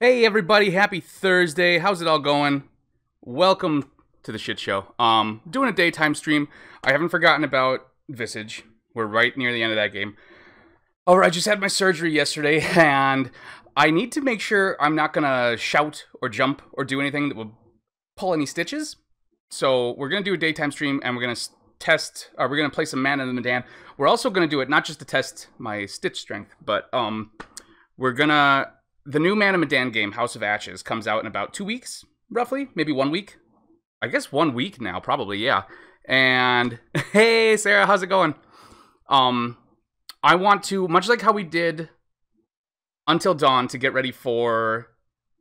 Hey everybody, happy Thursday. How's it all going? Welcome to the shit show. Doing a daytime stream. I haven't forgotten about Visage. We're right near the end of that game. I just had my surgery yesterday and I need to make sure I'm not gonna shout or jump or do anything that will pull any stitches. So we're gonna do a daytime stream and we're gonna test, we're gonna play some Man of Medan. We're also gonna do it not just to test my stitch strength, but the new Man of Medan game, House of Ashes, comes out in about 2 weeks, roughly, maybe 1 week. I guess 1 week now, probably, yeah. And hey, Sarah, how's it going? I want to, much like how we did Until Dawn to get ready for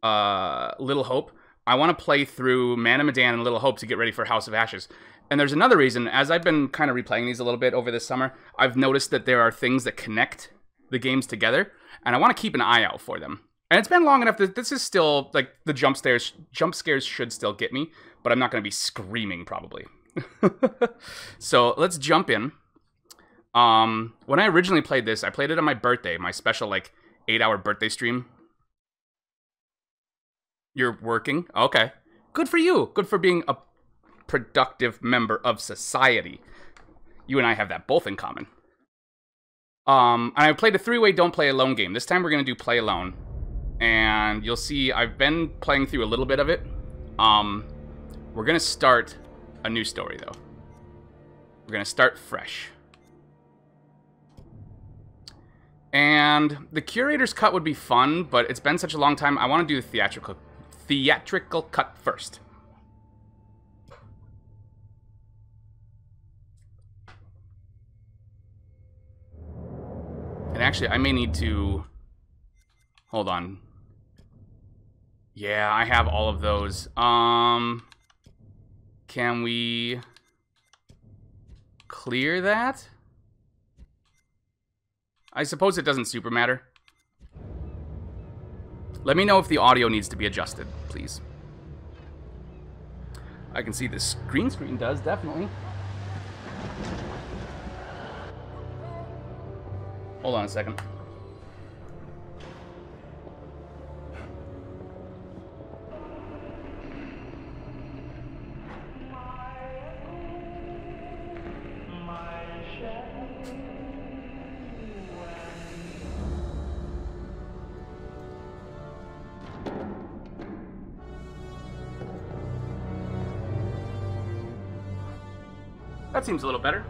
Little Hope, I want to play through Man of Medan and Little Hope to get ready for House of Ashes. And there's another reason. As I've been kind of replaying these a little bit over this summer, I've noticed that there are things that connect the games together, and I want to keep an eye out for them. And it's been long enough that this is still, like, the jump scares should still get me, but I'm not going to be screaming, probably. So, let's jump in. When I originally played this, I played it on my birthday, my special, like, 8-hour birthday stream. You're working? Okay. Good for you. Good for being a productive member of society. You and I have that both in common. And I played a 3-way don't play alone game. This time we're going to do play alone. And you'll see I've been playing through a little bit of it. We're going to start a new story, though. We're going to start fresh. And the curator's cut would be fun, but it's been such a long time. I want to do the theatrical cut first. And actually, I may need to... Hold on. Yeah, I have all of those. Can we clear that? I suppose it doesn't super matter. Let me know if the audio needs to be adjusted, please. I can see the green screen does, definitely. Hold on a second. That seems a little better.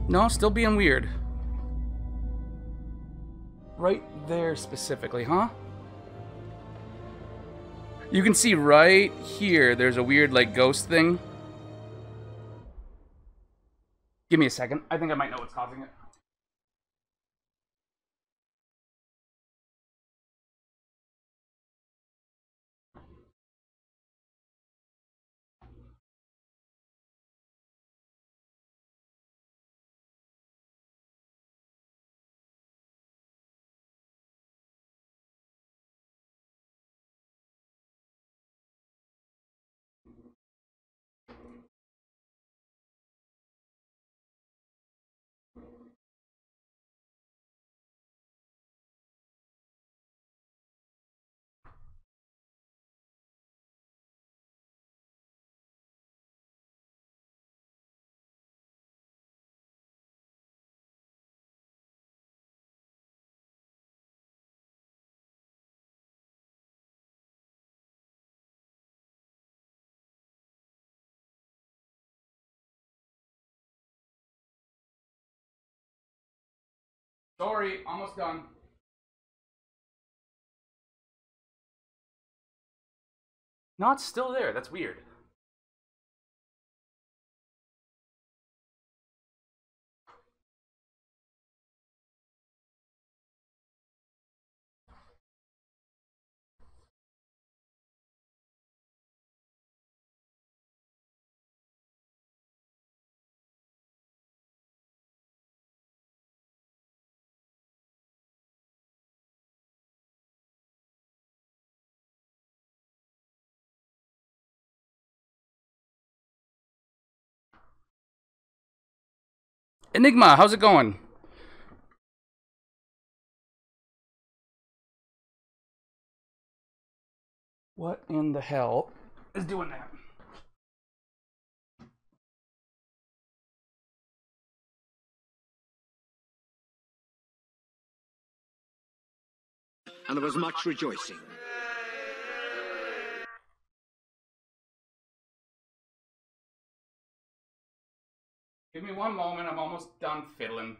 No, still being weird. Right there specifically, huh? You can see right here, there's a weird, like, ghost thing. Give me a second. I think I might know what's causing it. Sorry, almost done. No, it's still there. That's weird. Enigma, how's it going? What in the hell is doing that? And there was much rejoicing. Give me one moment, I'm almost done fiddling.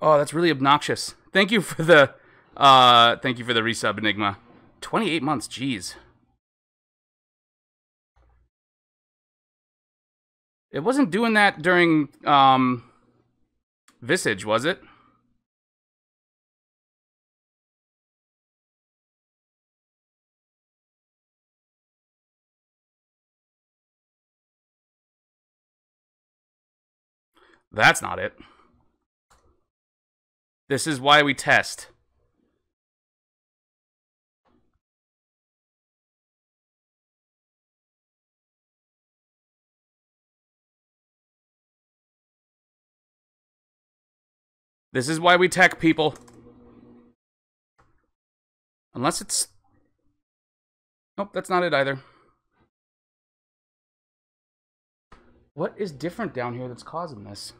Oh, that's really obnoxious. Thank you for the resub, Enigma. 28 months, jeez. It wasn't doing that during Visage, was it? That's not it. This is why we test. This is why we tech, people. Unless it's... Nope, that's not it either. What is different down here that's causing this?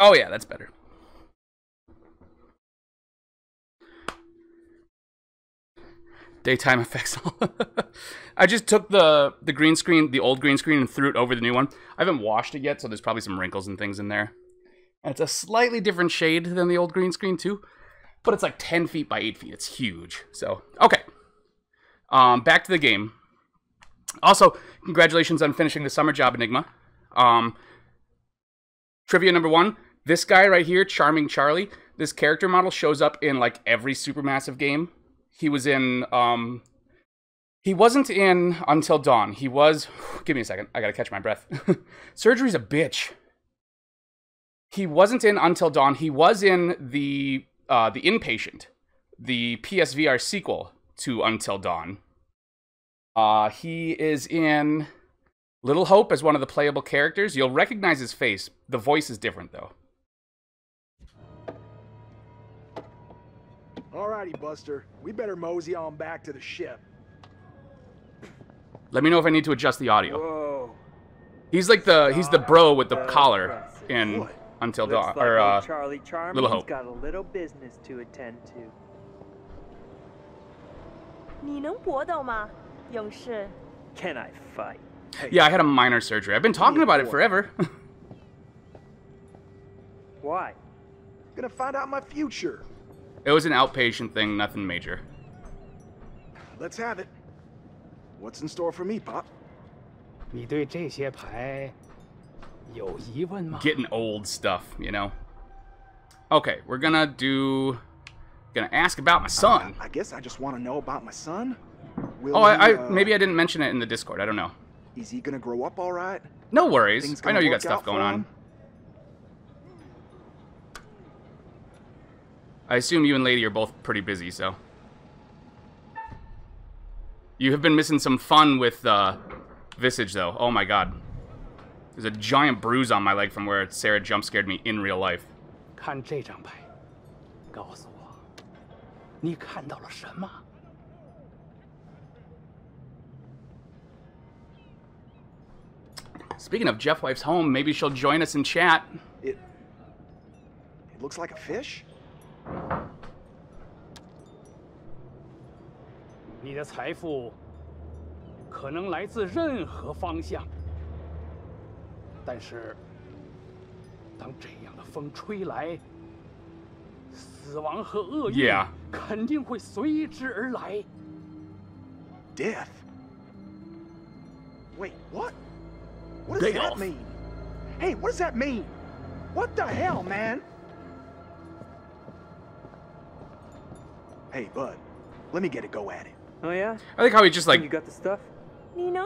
Oh yeah, that's better. Daytime effects. I just took the green screen, the old green screen, and threw it over the new one. I haven't washed it yet, so there's probably some wrinkles and things in there. And it's a slightly different shade than the old green screen too, but it's like 10 feet by 8 feet. It's huge. So, okay. Back to the game. Also, congratulations on finishing the summer job, Enigma. Trivia number 1. This guy right here, Charming Charlie, this character model shows up in like every Supermassive game. He was in, he wasn't in Until Dawn. He was, give me a second, I gotta catch my breath. Surgery's a bitch. He wasn't in Until Dawn. He was in the Inpatient, the PSVR sequel to Until Dawn. He is in Little Hope as one of the playable characters. You'll recognize his face. The voice is different, though. Alrighty, Buster. We better mosey on back to the ship. Let me know if I need to adjust the audio. Whoa. He's like he's the bro with the collar in Until Dawn, like or Charlie Charming's Little Hope. got a little business to attend to. 你能搏斗吗，勇士？ Can I fight? Hey, Yeah, I had a minor surgery. I've been talking about it forever. Why? gonna find out my future. It was an outpatient thing, nothing major. Let's have it. What's in store for me, Pop? 你对这些牌有疑问吗？ Getting old stuff, you know. Okay, we're gonna ask about my son. I guess I just want to know about my son. Will Oh, he, maybe I didn't mention it in the Discord. I don't know. Is he gonna grow up all right? No worries. Things I know gonna you got work stuff out going for on. him? I assume you and Lady are both pretty busy, so. You have been missing some fun with Visage, though. Oh my god. There's a giant bruise on my leg from where Sarah jump scared me in real life. 看这张牌，告诉我，你看到了什么？ Speaking of Jeff Wife's home, maybe she'll join us in chat. It looks like a fish? 你的财富可能来自任何方向，但是当这样的风吹来，死亡和厄运 Yeah. 肯定会随之而来。 Death? Wait, what? What does that mean? Hey, what does that mean? What the hell, man? Hey, bud, let me get a go at it. Oh yeah? I like how he just You like got the stuff?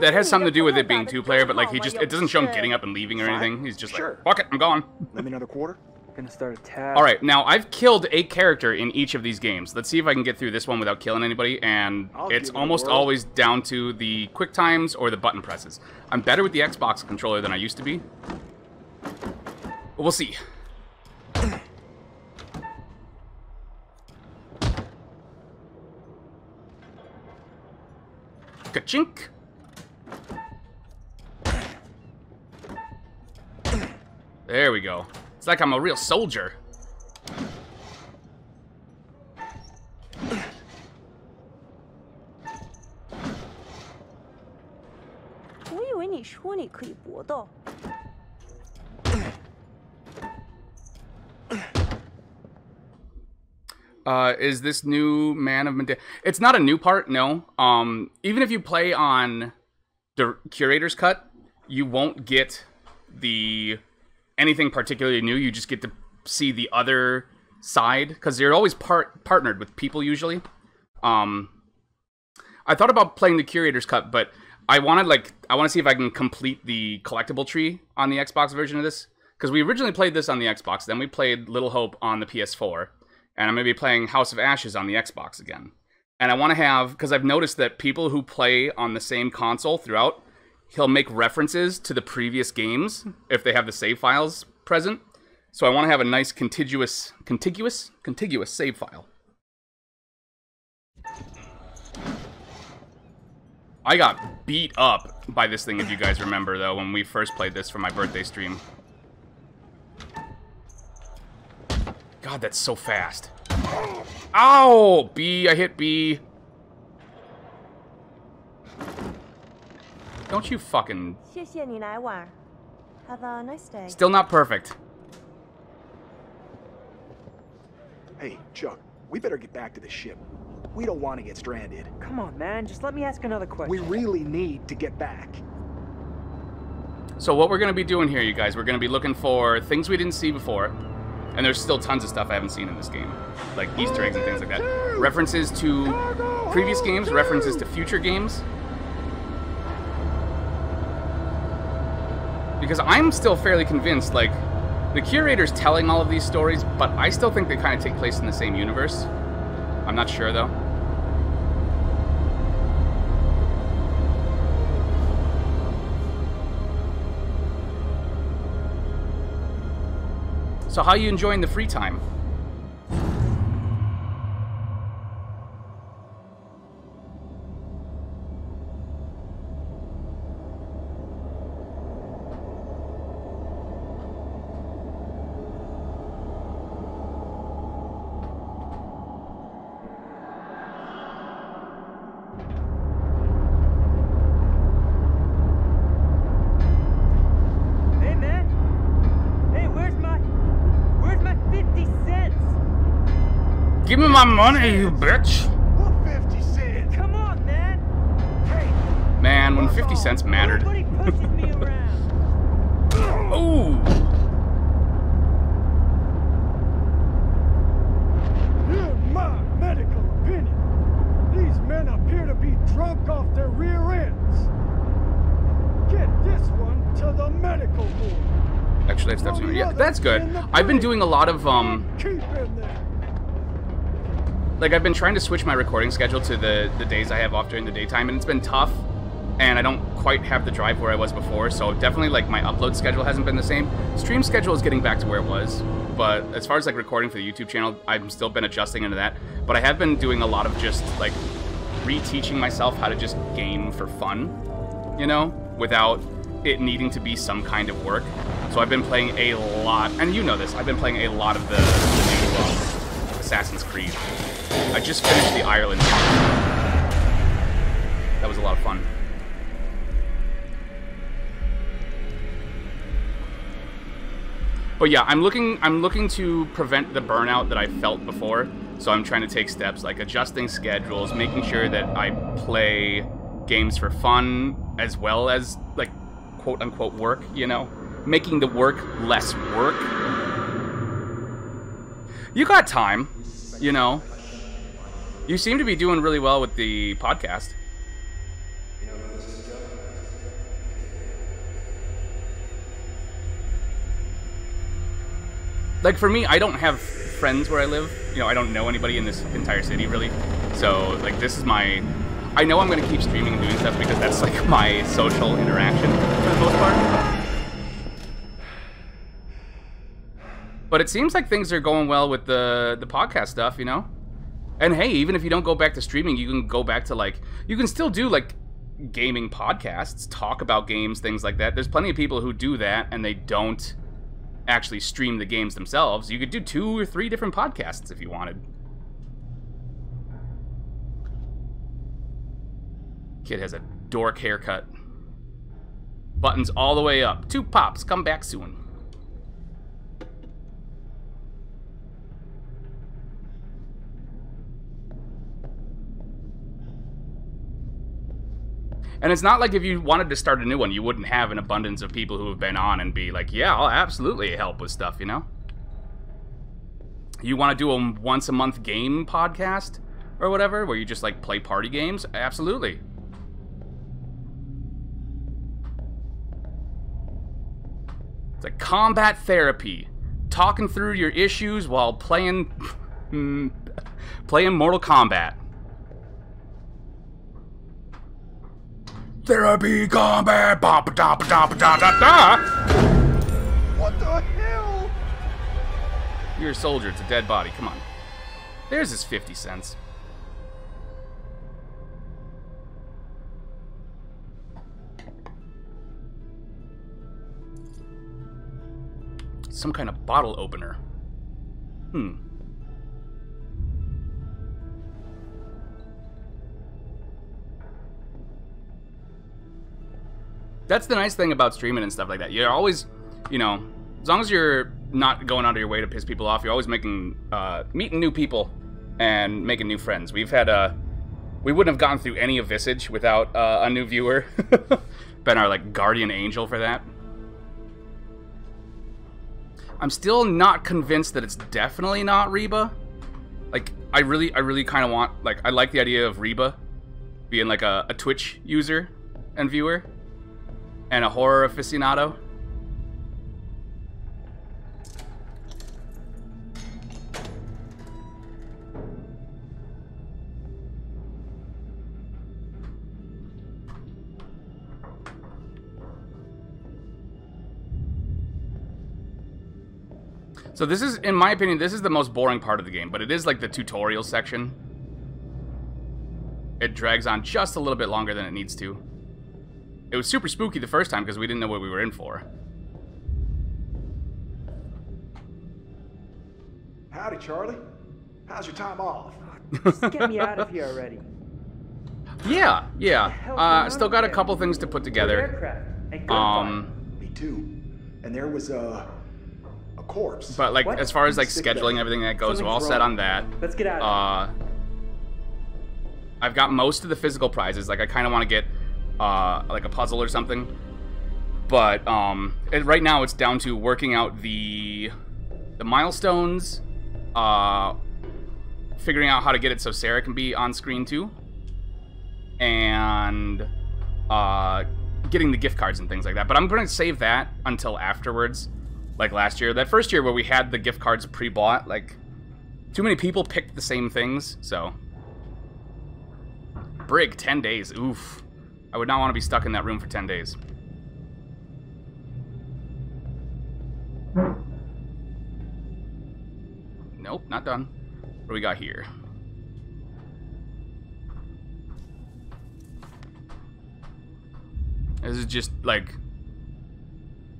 that has something to do with it being two-player, but like it doesn't show him getting up and leaving or Fine. anything. He's just Sure. like, fuck it, I'm gone. Let me another quarter. Gonna start a tab. All right, now I've killed a character in each of these games. Let's see if I can get through this one without killing anybody, and I'll it's give it a almost whirl. always down to the quick times or the button presses. I'm better with the Xbox controller than I used to be. But we'll see. Ka-chink! There we go. It's like I'm a real soldier. 我以为你说你可以搏斗。 Is this new Man of Medan? It's not a new part, no. Even if you play on the Curator's Cut, you won't get anything particularly new. You just get to see the other side, because you're always partnered with people usually. I thought about playing the Curator's Cut, but I want to see if I can complete the collectible tree on the Xbox version of this, because we originally played this on the Xbox, then we played Little Hope on the PS4. And I'm going to be playing House of Ashes on the Xbox again. And I want to have, because I've noticed that people who play on the same console throughout, he'll make references to the previous games if they have the save files present. So I want to have a nice contiguous save file. I got beat up by this thing, if you guys remember, though, when we first played this for my birthday stream. God, that's so fast. Ow! B, I hit B. Don't you fucking... 谢谢你来玩。Have a nice day. Still not perfect. Hey, Chuck, we better get back to the ship. We don't want to get stranded. Come on, man. Just let me ask another question. We really need to get back. So what we're going to be doing here, you guys, we're going to be looking for things we didn't see before. And there's still tons of stuff I haven't seen in this game. Like Easter eggs and things like that. References to previous games, references to future games. Because I'm still fairly convinced, like, the Curator's telling all of these stories, but I still think they kind of take place in the same universe. I'm not sure, though. So how are you enjoying the free time? Hey, man. Hey, where's my 50 cents? Give me my money, you bitch! What 50 cents? Come on, man. Hey, Man, when 50 cents mattered. Nobody pushes me around. Ooh! In my medical opinion, these men appear to be drunk off their rear ends. Get this one to the medical board. Actually, I have steps in here. Yeah, that's good. I've been doing a lot of, Keep him there. like, I've been trying to switch my recording schedule to the days I have off during the daytime, and it's been tough, and I don't quite have the drive where I was before, so definitely, like, my upload schedule hasn't been the same. Stream schedule is getting back to where it was, but as far as, like, recording for the YouTube channel, I've still been adjusting into that, but I have been doing a lot of just, like, reteaching myself how to just game for fun, you know, without it needing to be some kind of work. So I've been playing a lot, and you know this, I've been playing a lot of the new Assassin's Creed. I just finished the Ireland game. That was a lot of fun. But yeah, I'm looking to prevent the burnout that I felt before. So I'm trying to take steps like adjusting schedules, making sure that I play games for fun as well as, like, quote unquote work, you know? Making the work less work. You got time, you know? You seem to be doing really well with the podcast. Like, for me, I don't have friends where I live. You know, I don't know anybody in this entire city, really. So, like, this is my... I know I'm going to keep streaming and doing stuff because that's, like, my social interaction for the most part. But it seems like things are going well with the podcast stuff, you know? And hey, even if you don't go back to streaming, you can go back to, like... You can still do, like, gaming podcasts, talk about games, things like that. There's plenty of people who do that, and they don't actually stream the games themselves. You could do 2 or 3 different podcasts if you wanted. Kid has a dork haircut. Buttons all the way up. 2 pops. Come back soon. And it's not like if you wanted to start a new one, you wouldn't have an abundance of people who have been on and be like, yeah, I'll absolutely help with stuff, you know? You want to do a once-a-month game podcast or whatever, where you just, like, play party games? Absolutely. It's like combat therapy. Talking through your issues while playing... playing Mortal Kombat. Therapy, combat, ba ba da ba da ba da da da. What the hell? You're a soldier, it's a dead body, come on. There's his 50 cents. Some kind of bottle opener. That's the nice thing about streaming and stuff like that. You're always, you know, as long as you're not going out of your way to piss people off, you're always making, meeting new people and making new friends. We've had, we wouldn't have gone through any of Visage without a new viewer. Been our, like, guardian angel for that. I'm still not convinced that it's definitely not Reba. Like, I really kind of want, like, I like the idea of Reba being, like, a Twitch user and viewer. And a horror aficionado. So this is, in my opinion, this is the most boring part of the game, but it is like the tutorial section. It drags on just a little bit longer than it needs to. It was super spooky the first time because we didn't know what we were in for. Howdy, Charlie. How's your time off? Just get me out of here already. Yeah. Still got a couple things to put together. Aircraft and gunfire. Me too. And there was a corpse. But, like, What? as far as, like, scheduling everything that goes, we're all set on that. Let's get out of here. I've got most of the physical prizes. Like, I kind of want to get, like, a puzzle or something. But, right now it's down to working out the milestones, figuring out how to get it so Sarah can be on screen too, and getting the gift cards and things like that. But I'm going to save that until afterwards, like last year. That first year where we had the gift cards pre-bought, like, Too many people picked the same things, so. Brig, 10 days. Oof. I would not want to be stuck in that room for 10 days. Nope, not done. What do we got here? This is just, like...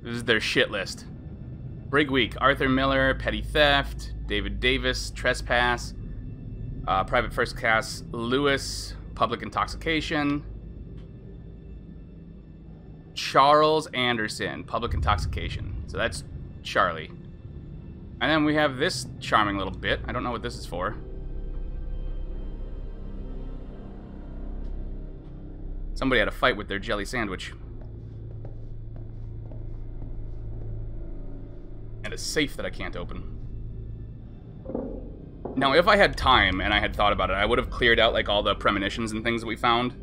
This is their shit list. Brig Week. Arthur Miller, Petty Theft. David Davis, Trespass. Private First Class Lewis, Public Intoxication. Charles Anderson, Public Intoxication. So that's Charlie. And then we have this charming little bit. I don't know what this is for. Somebody had a fight with their jelly sandwich. And a safe that I can't open. Now, if I had time and I had thought about it, I would have cleared out, like, all the premonitions and things that we found.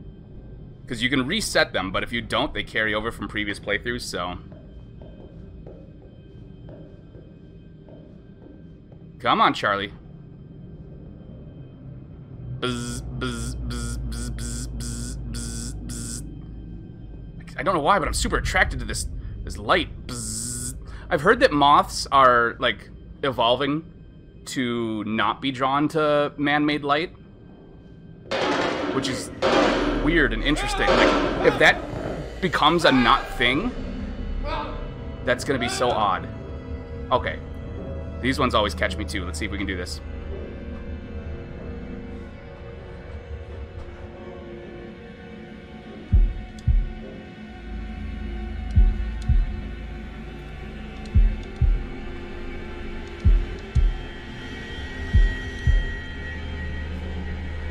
Because you can reset them, but if you don't, they carry over from previous playthroughs, so... Come on, Charlie. Bzz, bzz, bzz, bzz, bzz, bzz, bzz, bzz. I don't know why, but I'm super attracted to this light. Bzz. I've heard that moths are, like, evolving to not be drawn to man-made light, which is weird and interesting. Like, if that becomes a not thing, that's gonna be so odd. Okay. These ones always catch me too. Let's see if we can do this.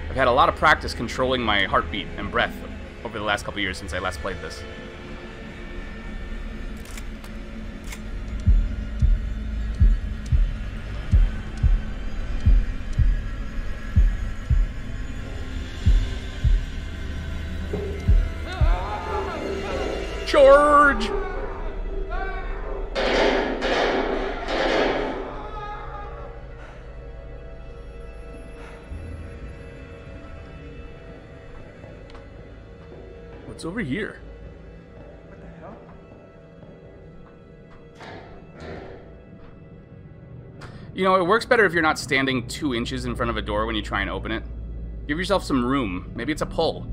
I've had a lot of practice controlling my heartbeat and breath over the last couple years since I last played this. Charge! What's over here? What the hell? You know, it works better if you're not standing 2 inches in front of a door when you try and open it. Give yourself some room. Maybe it's a pull.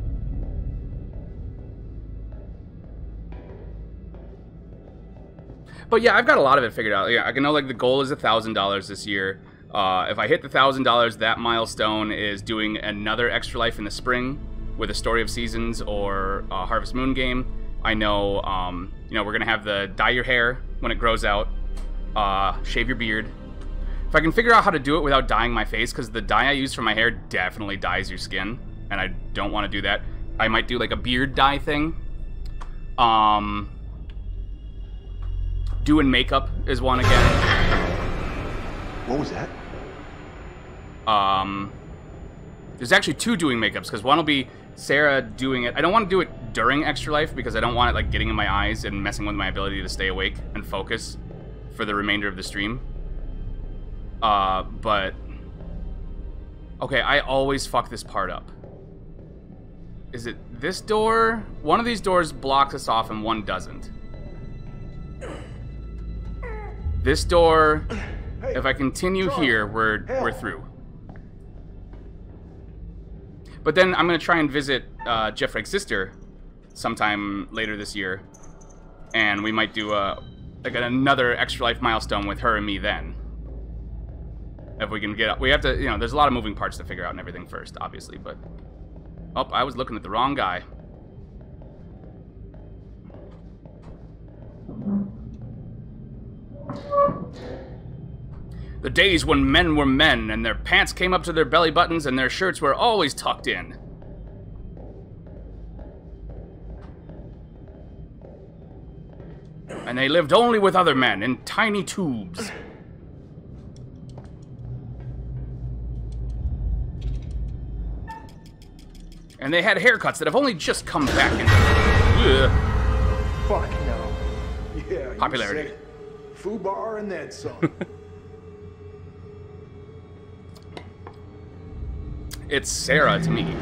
But yeah, I've got a lot of it figured out. Yeah, I know, like, the goal is $1,000 this year. If I hit the $1,000, that milestone is doing another Extra Life in the spring with a Story of Seasons or Harvest Moon game. I know, you know, we're gonna have the dye your hair when it grows out, shave your beard. If I can figure out how to do it without dyeing my face, because the dye I use for my hair definitely dyes your skin, and I don't want to do that. I might do like a beard dye thing. Doing makeup is one again. What was that? There's actually 2 doing makeups, because one will be Sarah doing it. I don't want to do it during Extra Life, because I don't want it, like, getting in my eyes and messing with my ability to stay awake and focus for the remainder of the stream. But... Okay, I always fuck this part up. Is it this door? One of these doors blocks us off and one doesn't. This door, Hey, if I continue Charlie, here, we're hell. through. But then I'm going to try and visit Jeff Frank's sister sometime later this year. And we might do like another Extra Life milestone with her and me then. If we can get up. We have to, you know, there's a lot of moving parts to figure out and everything first, obviously, but... Oh, I was looking at the wrong guy. The days when men were men, and their pants came up to their belly buttons, and their shirts were always tucked in. And they lived only with other men, in tiny tubes. And they had haircuts that have only just come back into... Ugh. Fuck no. Yeah, Popularity. You said it. Fubar and then some. it's Sarah to me.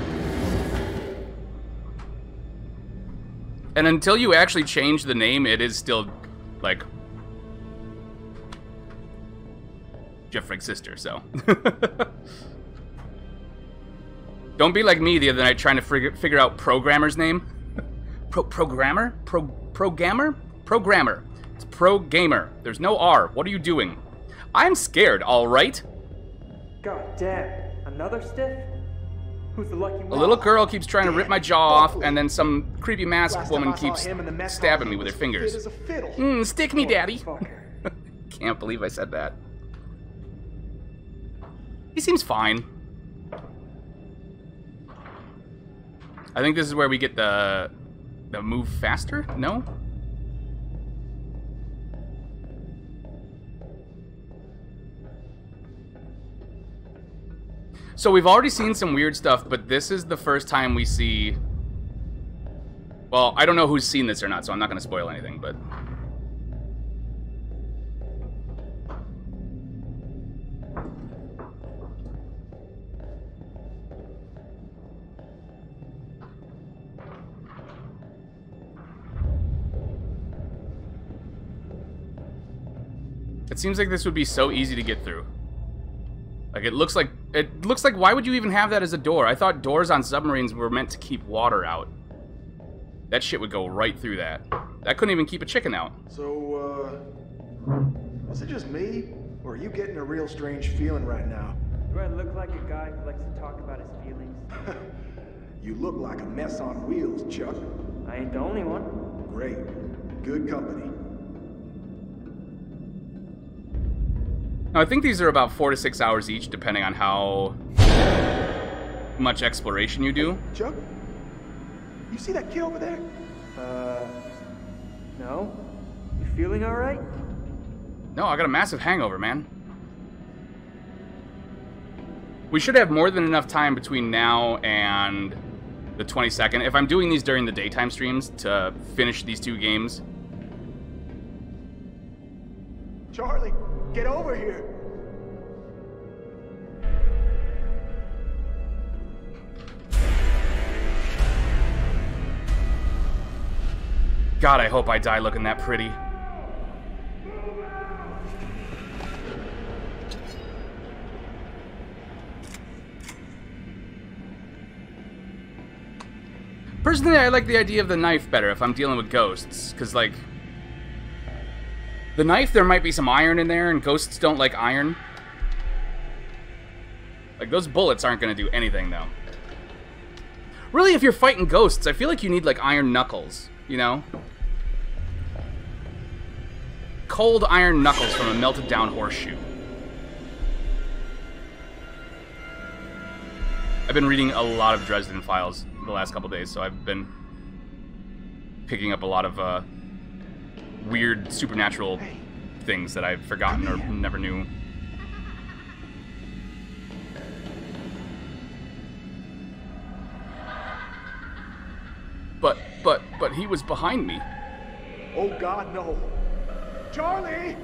And until you actually change the name, it is still, like, Jeffrey's sister, so. Don't be like me the other night trying to figure out programmer's name. Programmer? Programmer? Programmer. It's pro-gamer. There's no R. What are you doing? I'm scared, alright? God damn. Another stiff? Who's the lucky one? A little girl keeps trying to rip my jaw off, and then some creepy masked woman keeps stabbing me with her fingers. Stick me, daddy. Can't believe I said that. He seems fine. I think this is where we get the move faster? No? So we've already seen some weird stuff, but this is the first time we see... Well, I don't know who's seen this or not, so I'm not going to spoil anything, but... It seems like this would be so easy to get through. Like, it looks like why would you even have that as a door? I thought doors on submarines were meant to keep water out. That shit would go right through that. That couldn't even keep a chicken out. So, is it just me? Or are you getting a real strange feeling right now? Do I look like a guy who likes to talk about his feelings? You look like a mess on wheels, Chuck. I ain't the only one. Great. Good company. Now, I think these are about 4 to 6 hours each, depending on how much exploration you do. Chuck? You see that kid over there? No? You feeling alright? No, I got a massive hangover, man. We should have more than enough time between now and the 22nd, if I'm doing these during the daytime streams, to finish these 2 games. Charlie, get over here. God, I hope I die looking that pretty. Personally, I like the idea of the knife better if I'm dealing with ghosts, because, like, the knife, there might be some iron in there, and ghosts don't like iron. Like, those bullets aren't going to do anything, though. Really, if you're fighting ghosts, I feel like you need, like, iron knuckles, you know? Cold iron knuckles from a melted down horseshoe. I've been reading a lot of Dresden Files the last couple days, so I've been picking up a lot of weird supernatural things that I've forgotten or never knew. But he was behind me. Oh God, no. Charlie!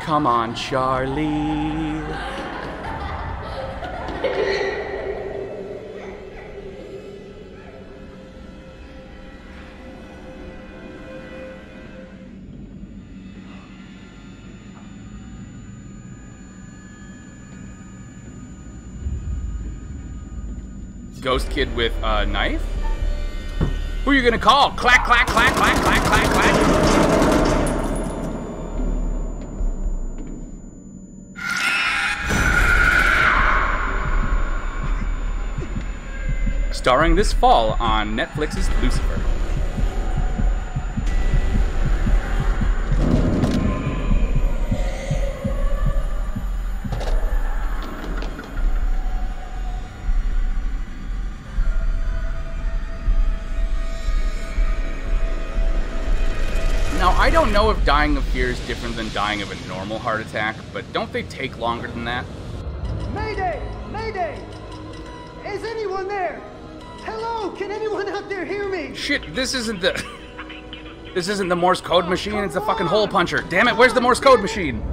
Come on, Charlie. Ghost kid with a knife? Who are you gonna call? Clack, clack, clack, clack, clack, clack, clack. Starring this fall on Netflix's Lucifer. I don't know if dying of fear is different than dying of a normal heart attack, but don't they take longer than that? Mayday! Mayday! Is anyone there? Hello? Can anyone out there hear me? Shit, this isn't the Morse code machine, it's the fucking hole puncher. Damn it, where's the Morse code machine?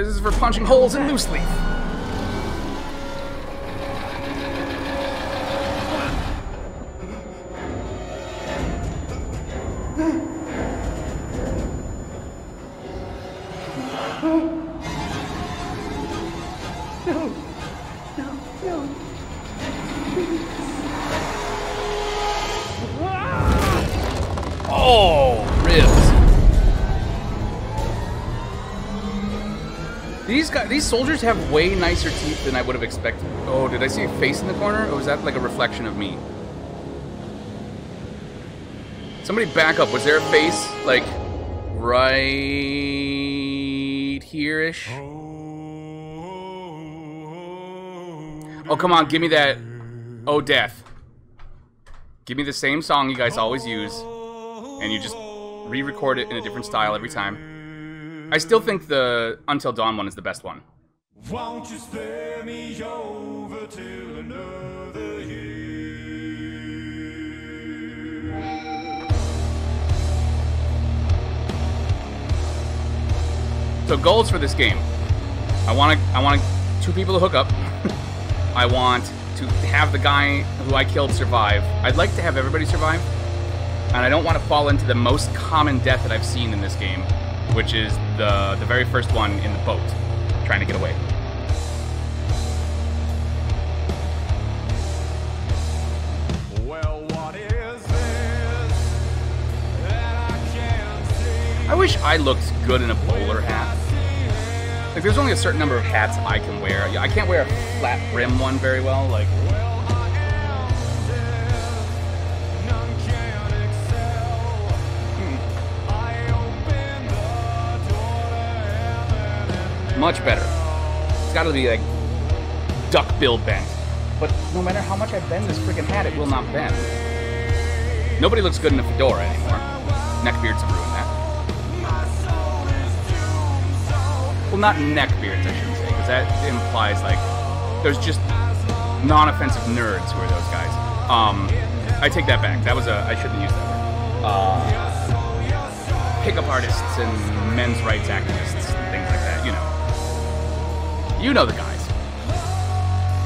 This is for punching holes in loose leaf. Oh, ribs. These soldiers have way nicer teeth than I would have expected. Oh, did I see a face in the corner? Or was that like a reflection of me? Somebody back up. Was there a face like right here-ish? Oh, come on. Give me that. Oh, death. Give me the same song you guys always use. And you just re-record it in a different style every time. I still think the Until Dawn one is the best one. Won't you spare me over till another year? So goals for this game. I want two people to hook up. I want to have the guy who I killed survive. I'd like to have everybody survive. And I don't want to fall into the most common death that I've seen in this game, which is the very first one in the boat, trying to get away. Well, what is this that I can't see? I wish I looked good in a bowler hat. Like, there's only a certain number of hats I can wear. I can't wear a flat brim one very well. Like, much better. It's got to be like duck-bill bent. But no matter how much I bend this freaking hat, it will not bend. Nobody looks good in a fedora anymore. Neckbeards have ruined that. Well, not neckbeards, I shouldn't say, because that implies like there's just non-offensive nerds who are those guys. I take that back. That was I shouldn't use that word. Pickup artists and men's rights activists and things like that. You know. You know the guys.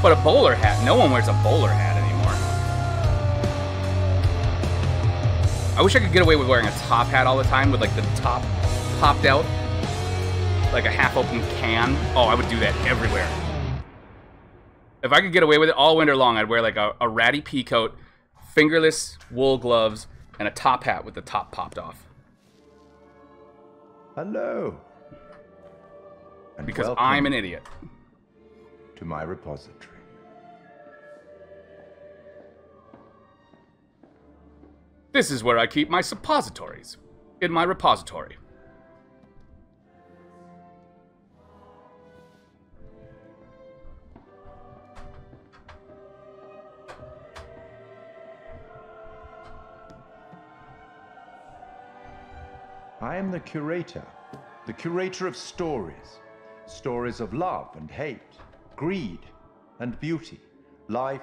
But a bowler hat, no one wears a bowler hat anymore. I wish I could get away with wearing a top hat all the time with like the top popped out. Like a half-open can. Oh, I would do that everywhere. If I could get away with it all winter long, I'd wear like a ratty pea coat, fingerless wool gloves, and a top hat with the top popped off. Hello. And because I'm an idiot. To my repository. This is where I keep my suppositories. In my repository. I am the curator of stories. Stories of love and hate, greed and beauty, life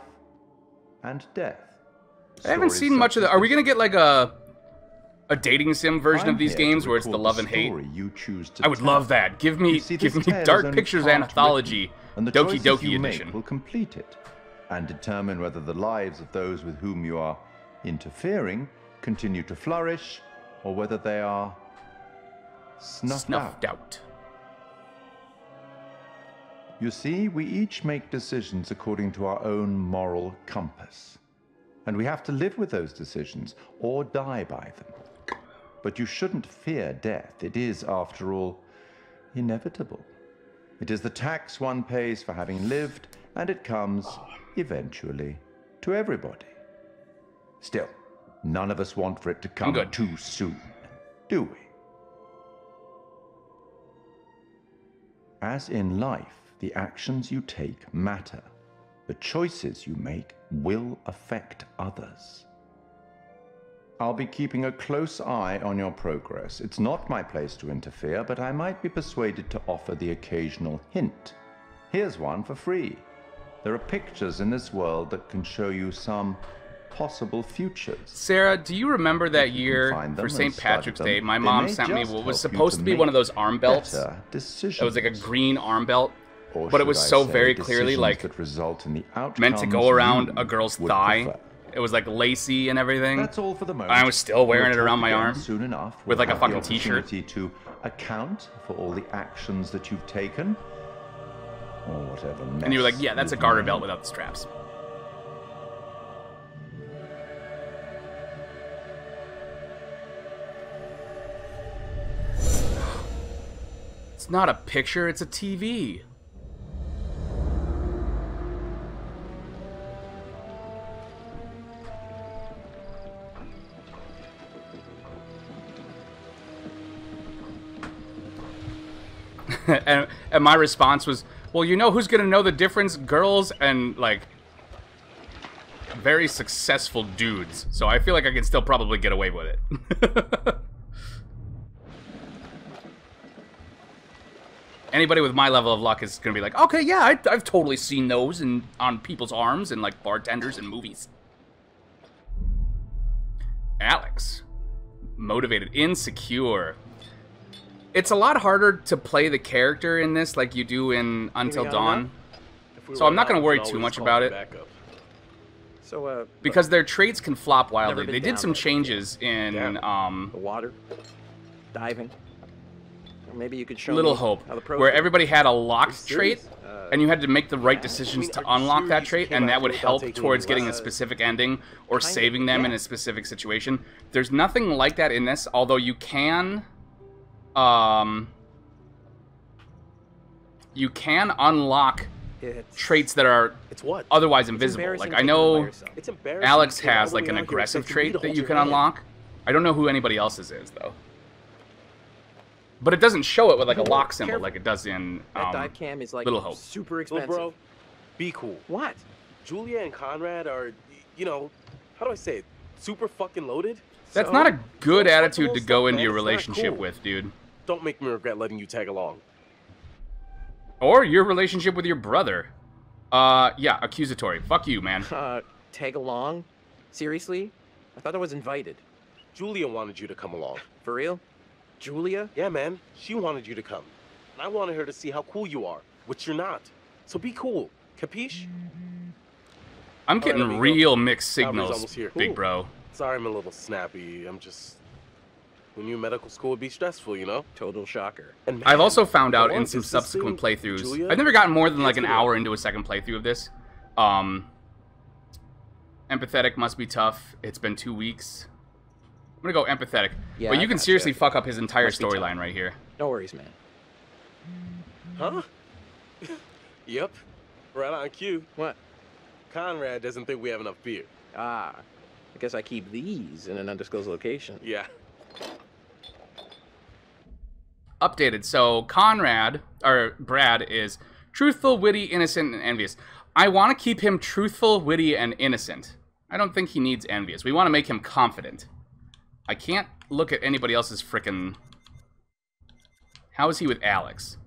and death. I haven't seen much of that. Are we going to get like a dating sim version of these games where it's the love and hate? I would love that. Give me Dark Pictures Anthology, Doki Doki Edition. Will complete it and determine whether the lives of those with whom you are interfering continue to flourish or whether they are snuffed out. You see, we each make decisions according to our own moral compass. And we have to live with those decisions or die by them. But you shouldn't fear death. It is, after all, inevitable. It is the tax one pays for having lived, and it comes, eventually, to everybody. Still, none of us want for it to come too soon, do we? As in life, the actions you take matter. The choices you make will affect others. I'll be keeping a close eye on your progress. It's not my place to interfere, but I might be persuaded to offer the occasional hint. Here's one for free. There are pictures in this world that can show you some possible futures. Sarah, do you remember that year Find them for St. and study Patrick's them. Day? My They mom may sent me just what was help you supposed to to be make one of those arm belts. better It decisions. was like a green arm belt, Or but it should was I so say, very clearly decisions like that result in the meant to go outcomes around you a girl's would thigh. prefer. It was like lacy and everything. That's all for the moment. I was still wearing We'll it around talk my again arm soon enough. with like a We'll have the fucking t-shirt. opportunity to account for all the actions that you've taken, or whatever. And you were like, mess yeah, that's a you've garter made. belt without the straps. It's not a picture, it's a TV. and my response was, well, you know who's gonna know the difference? Girls and, like, very successful dudes. So I feel like I can still probably get away with it. Anybody with my level of luck is gonna be like, okay, yeah, I've totally seen those on people's arms and, like, bartenders in movies. Alex. Motivated. Insecure. It's a lot harder to play the character in this like you do in Until Dawn. So I'm not going to worry too much about it. So, Because their traits can flop Never wildly. been They did down some there. changes in the water, diving. Or maybe you could show Little me Hope, how the pros where do it. everybody had a locked trait, serious? and you had to make the right decisions to are you unlock that serious? trait, Came and out that would without help taking towards any getting a lessons. specific ending or Kinda, saving them in yeah. a specific situation. There's nothing like that in this, although you can unlock It's traits that are It's what? otherwise it's invisible. embarrassing Like, I thinking all by know yourself. It's embarrassing. Alex you came all has the like way an out here aggressive expecting me trait to that hold you your can hand. unlock. I don't know who anybody else's is though. But it doesn't show it with like a lock symbol Careful. like it does in That dive cam is like Little Hope. super Little expensive. bro, be cool. What? Julia and Conrad are, you know, how do I say it? Super fucking loaded. That's So, not a good don't fuck attitude with to those go stuff, into man. your It's not relationship cool. with, dude. Don't make me regret letting you tag along. Or your relationship with your brother. Yeah, accusatory. Fuck you, man. Tag along? Seriously? I thought I was invited. Julia wanted you to come along. For real? Julia? Yeah, man. She wanted you to come. And I wanted her to see how cool you are, which you're not. So be cool. Capiche? I'm Alright, getting amigo. real mixed Calvary's signals, almost here. big Ooh. bro. Sorry I'm a little snappy. I'm just... When you're in medical school, it'd be stressful, you know? Total shocker. And man, I've also found out how in long some is this subsequent thing, playthroughs. Julia? I've never gotten more than like an Answer it. hour into a second playthrough of this. Empathetic must be tough. It's been 2 weeks. I'm gonna go empathetic. Yeah, but I you can gotcha. seriously fuck up his entire Must be tough. storyline right here. No worries, man. Huh? Yep. Right on cue. What? Conrad doesn't think we have enough beer. Ah, I guess I keep these in an undisclosed location. Yeah. Updated. So Brad is truthful, witty, innocent, and envious. I want to keep him truthful, witty, and innocent. I don't think he needs envious. We want to make him confident. I can't look at anybody else's frickin'... How is he with Alex?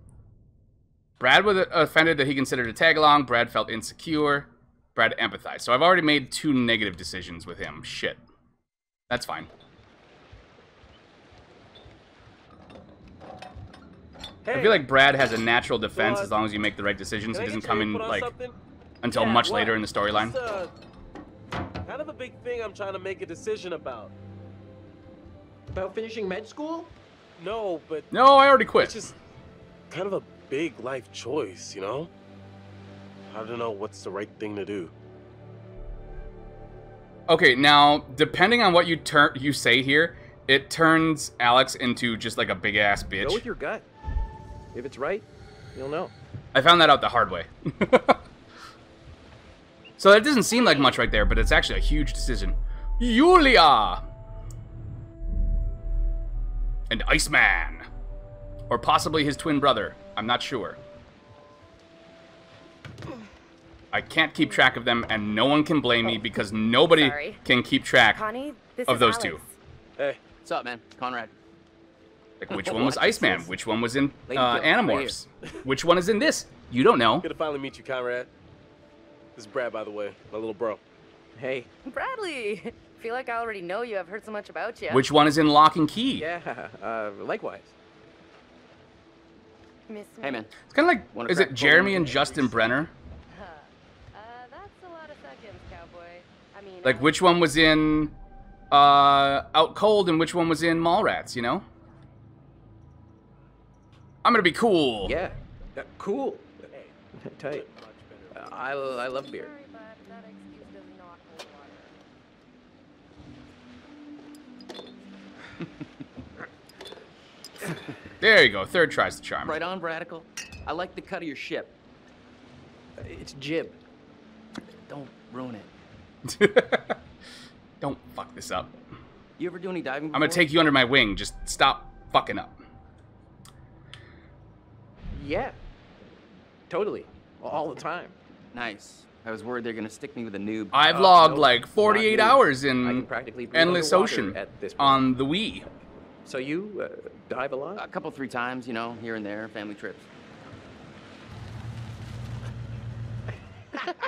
Brad was offended that he considered a tag-along. Brad felt insecure. Brad empathized. So I've already made 2 negative decisions with him. Shit. That's fine. I feel like Brad has a natural defense as long as you make the right decisions. He doesn't come in, like, until much later in the storyline. Kind of a big thing I'm trying to make a decision about. About finishing med school? No, but No, I already it's quit. just kind of a big life choice, you know? I don't know what's the right thing to do. Okay, now, depending on what you say here, it turns Alex into just like a big-ass bitch. Go with your gut. If it's right, you'll know. I found that out the hard way. So that doesn't seem like much right there, but it's actually a huge decision. Julia! And Iceman. Or possibly his twin brother. I'm not sure. I can't keep track of them, and no one can blame me because nobody Sorry. can keep track Connie, this of is those Alex. two. Hey, What's up, man? Conrad. Like, which one was Iceman? Which one was in Lady Killer, right Animorphs? Which one is in this? You don't know. good to finally meet you, Conrad. This is Brad, by the way, my little bro. Hey. Bradley! Feel like I already know you. I've heard so much about you. Which one is in Lock and Key? Yeah, likewise. Miss me? Hey, man. It's kind of Wanna like, is crack it Jeremy open and the Justin Brenner? That's a lot of seconds, cowboy. I mean... Like, which one was in Out Cold and which one was in Mallrats, you know? I'm gonna be cool. Yeah, cool. Tight. I love beer. Sorry, but that excuse does not hold water. There you go. Third tries the charm. Right on, Bradical. I like the cut of your ship. It's jib. Don't ruin it. Don't fuck this up. You ever do any diving before? I'm gonna take you under my wing. Just stop fucking up. Yeah. Totally. All the time. Nice. I was worried they're gonna stick me with a noob. I've logged no, like 48 not noob. hours I can in practically breathe Endless underwater Ocean at this point. on the Wii. So you dive a lot? A couple, 3 times, you know, here and there, family trips.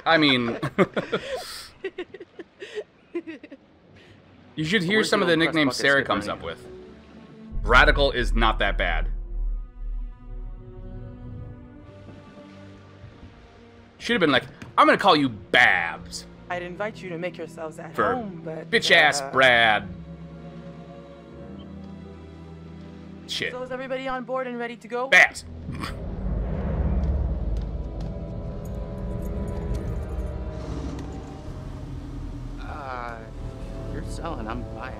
I mean, you should hear some of the Original nicknames Crust Sarah Bucket comes Skipper, up with. Radical is not that bad. Should have been like, I'm gonna call you Babs. I'd invite you to make yourselves at For home, but... bitch ass Brad. Shit. So is everybody on board and ready to go? Babs. You're selling, I'm buying.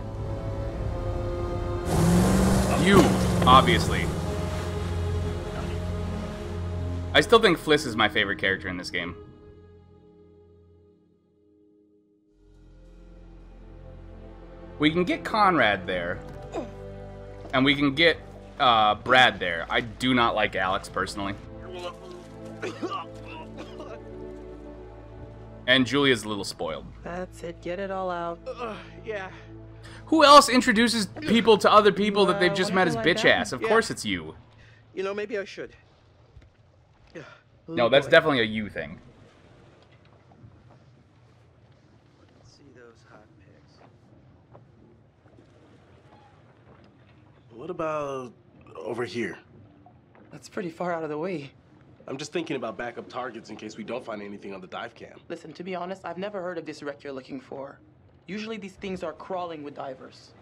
You, obviously. I still think Fliss is my favorite character in this game. We can get Conrad there. And we can get Brad there. I do not like Alex, personally. And Julia's a little spoiled. That's it. Get it all out. Yeah. Who else introduces people to other people that they've just what met as happened bitch like ass? that? Of Yeah. course it's you. You know, maybe I should. No, that's definitely a you thing. Let's see those hot picks. What about over here? That's pretty far out of the way. I'm just thinking about backup targets in case we don't find anything on the dive cam. Listen, to be honest, I've never heard of this wreck you're looking for. Usually these things are crawling with divers.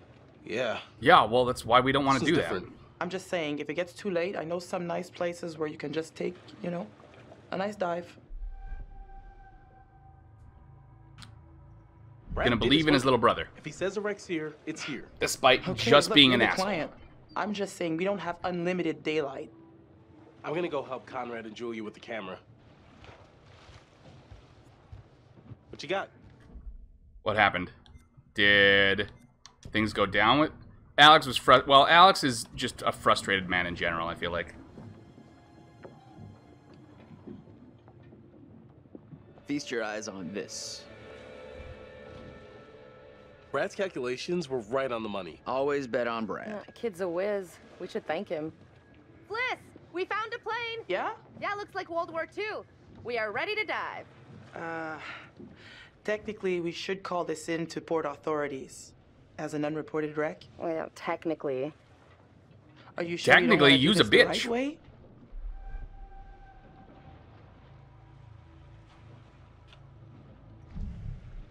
Yeah. Yeah, well, that's why we don't want to This do is that. different. I'm just saying, if it gets too late, I know some nice places where you can just take, you know, a nice dive. Brad Gonna did believe in his work. little brother. If he says the wreck's here, it's here. Despite Okay, just look, being you're an the asshole. client. I'm just saying, we don't have unlimited daylight. I'm gonna go help Conrad and Julia with the camera. What you got? What happened? Did things go down with... Alex was well, Alex is just a frustrated man in general, I feel like. Feast your eyes on this. Brad's calculations were right on the money. Always bet on Brad. Kid's a whiz. We should thank him. Fliss, we found a plane. Yeah? Yeah, looks like World War II. We are ready to dive. Technically, we should call this in to port authorities as an unreported wreck. Well, technically. Are you sure Technically, you don't use a wanna do this bitch. the right way?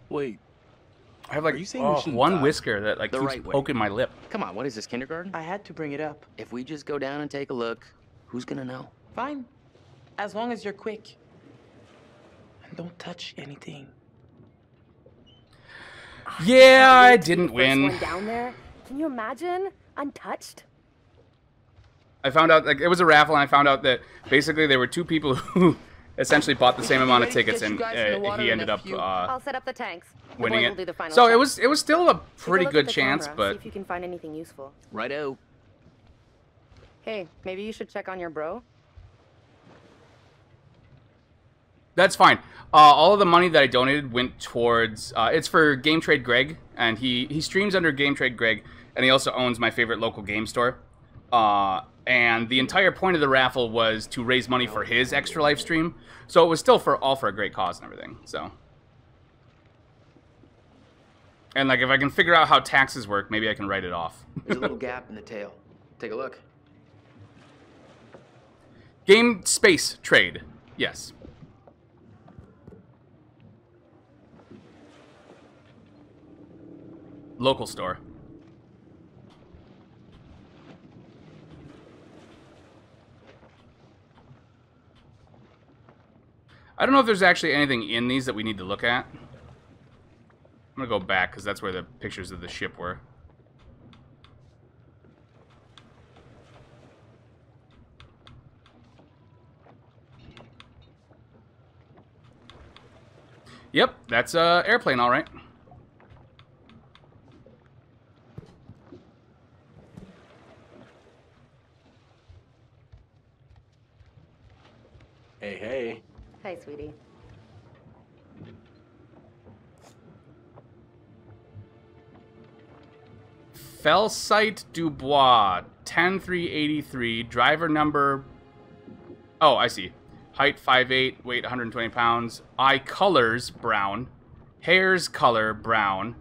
Wait, I have like Are you saying we shouldn't one dive? whisker that like The keeps right way. poking my lip. Come on, what is this, kindergarten? I had to bring it up. If we just go down and take a look, who's gonna know? Fine. As long as you're quick. And don't touch anything. Yeah, I First didn't win. one down there. Can you imagine? Untouched? I found out, like, it was a raffle, and I found out that basically there were 2 people who essentially bought the same amount of tickets, and he ended up I'll set up the tanks. The winning boys it. will do the final So check. it was still a Take a pretty look good at the chance, camera, but see if you can find anything useful. Righto. Hey, maybe you should check on your bro. that's fine. All of the money that I donated went towards, it's for Game Trade Greg, and he streams under Game Trade Greg, and he also owns my favorite local game store. And the entire point of the raffle was to raise money for his Extra Life stream, so it was still all for a great cause and everything, so. And like, if I can figure out how taxes work, maybe I can write it off. There's a little gap in the tail. Take a look. Game space trade. Yes. Local store. I don't know if there's actually anything in these that we need to look at. I'm gonna go back because that's where the pictures of the ship were. Yep, that's a airplane, all right. Hey, hey. Hi, sweetie. Felsite Dubois, 10383, driver number... Oh, I see. Height 5'8", weight 120 pounds. Eye colors, brown. Hair's color, brown.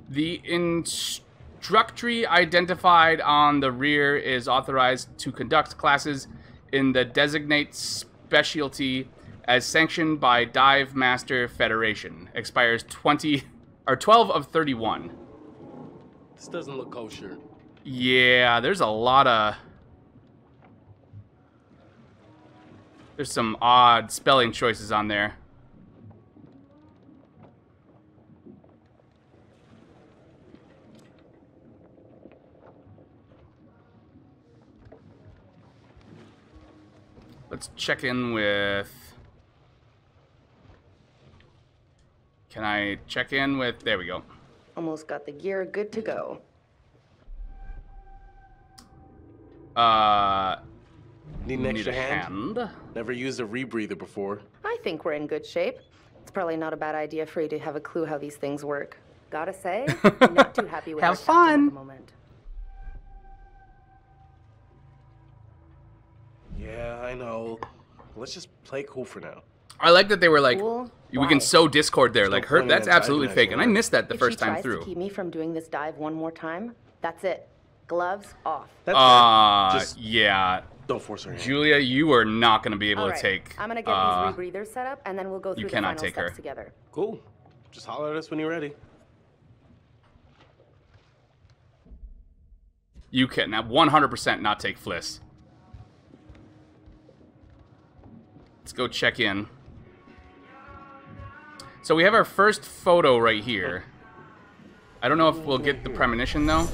The instructor identified on the rear is authorized to conduct classes in the designate specialty as sanctioned by Dive Master Federation. Expires 12 of 31. This doesn't look kosher. Yeah, there's a lot of... There's some odd spelling choices on there. Let's check in with... Can I check in with... There we go. Almost got the gear good to go. Need an extra hand? Never used a rebreather before. I think we're in good shape. It's probably not a bad idea for you to have a clue how these things work. Gotta say, not too happy with our Have captain fun. at the moment. Yeah, I know. Let's just play cool for now. I like that they were like, Cool? we Why? can sow Discord there. There's Like, no her, point in that's absolutely fake. antagonizing And I her. missed that the If first she time tries through. to keep me from doing this dive one more time, that's it. Gloves off. Just Yeah. don't force her hand. Julia, you are not going to be able All to right, take... I'm gonna get these rebreathers set up, and then we'll go through the cannot final take steps her. together. Cool. Just holler at us when you're ready. You can 100% not take Fliss. Let's go check in. So we have our first photo right here. I don't know if we'll get the premonition, though.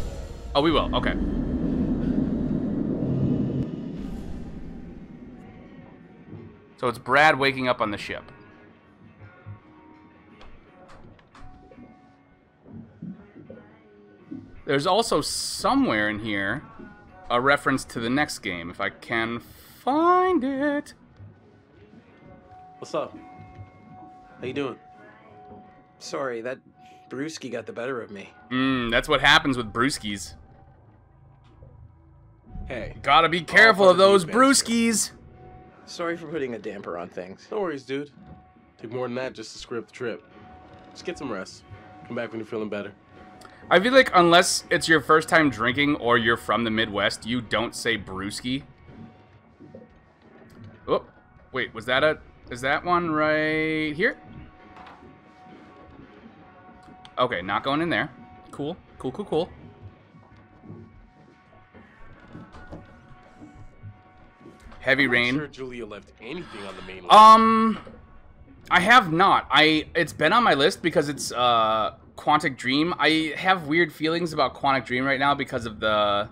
Oh, we will. Okay. So it's Brad waking up on the ship. There's also somewhere in here a reference to the next game, if I can find it. What's up? How you doing? Sorry, that brewski got the better of me. That's what happens with brewskis. Hey. Gotta be careful of those brewskis. Sorry for putting a damper on things. No worries, dude. Take more than that just to screw up the trip. Just get some rest. Come back when you're feeling better. I feel like unless it's your first time drinking or you're from the Midwest, you don't say brewski. Oh, wait, was that a... Is that one right here? Okay, not going in there. Cool, cool, cool, cool. Heavy rain. I'm sure Julia left anything on the main line. I have not. It's been on my list because it's Quantic Dream. I have weird feelings about Quantic Dream right now because of the...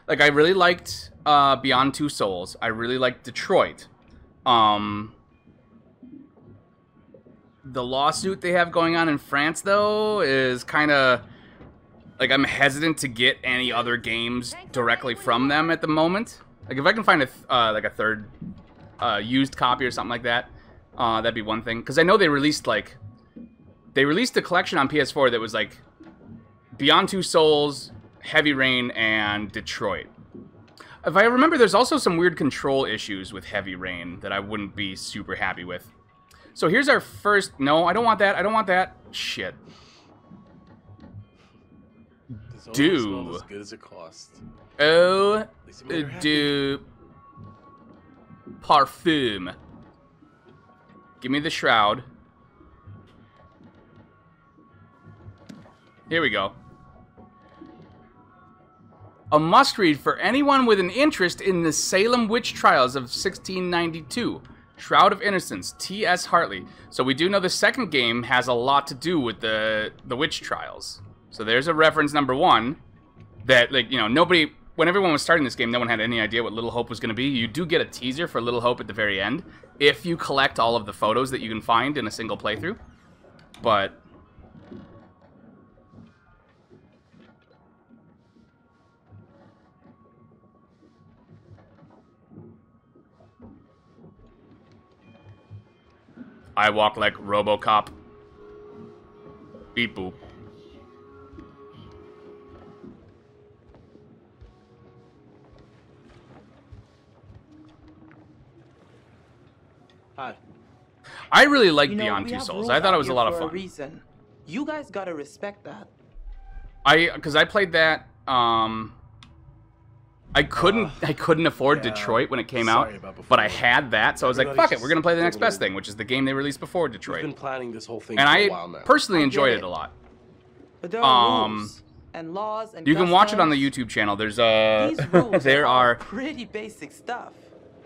Like, I really liked Beyond Two Souls. I really liked Detroit. The lawsuit they have going on in France, though, is kind of... Like, I'm hesitant to get any other games directly from them at the moment. Like, if I can find a third used copy or something like that, that'd be one thing. Because I know they released, like... They released a collection on PS4 that was, like, Beyond Two Souls, Heavy Rain, and Detroit. If I remember, there's also some weird control issues with Heavy Rain that I wouldn't be super happy with. So here's our first... No, I don't want that. I don't want that. Shit. do. As good as it costs. Oh, do. Parfum. Give me the shroud. Here we go. A must-read for anyone with an interest in the Salem witch trials of 1692. Shroud of Innocence, T.S. Hartley. So we do know the second game has a lot to do with the witch trials. So there's a reference number one that, like, you know, nobody, when everyone was starting this game, no one had any idea what Little Hope was going to be. You do get a teaser for Little Hope at the very end if you collect all of the photos that you can find in a single playthrough. But I walk like RoboCop. Beep boop. Hi. I really like You know, Beyond we Two have Souls. rules I thought it out was a here lot of for a fun. reason. You guys gotta respect that. Because I played that. I couldn't afford Detroit when it came out, but I had that, so I was like, "Fuck it, we're gonna play the next best thing," which is the game they released before Detroit. We've been planning this whole thing and for I a while now. personally enjoyed it a lot. But there are rules and laws and you can watch it on the customs. YouTube channel. There's These rules there are pretty basic stuff.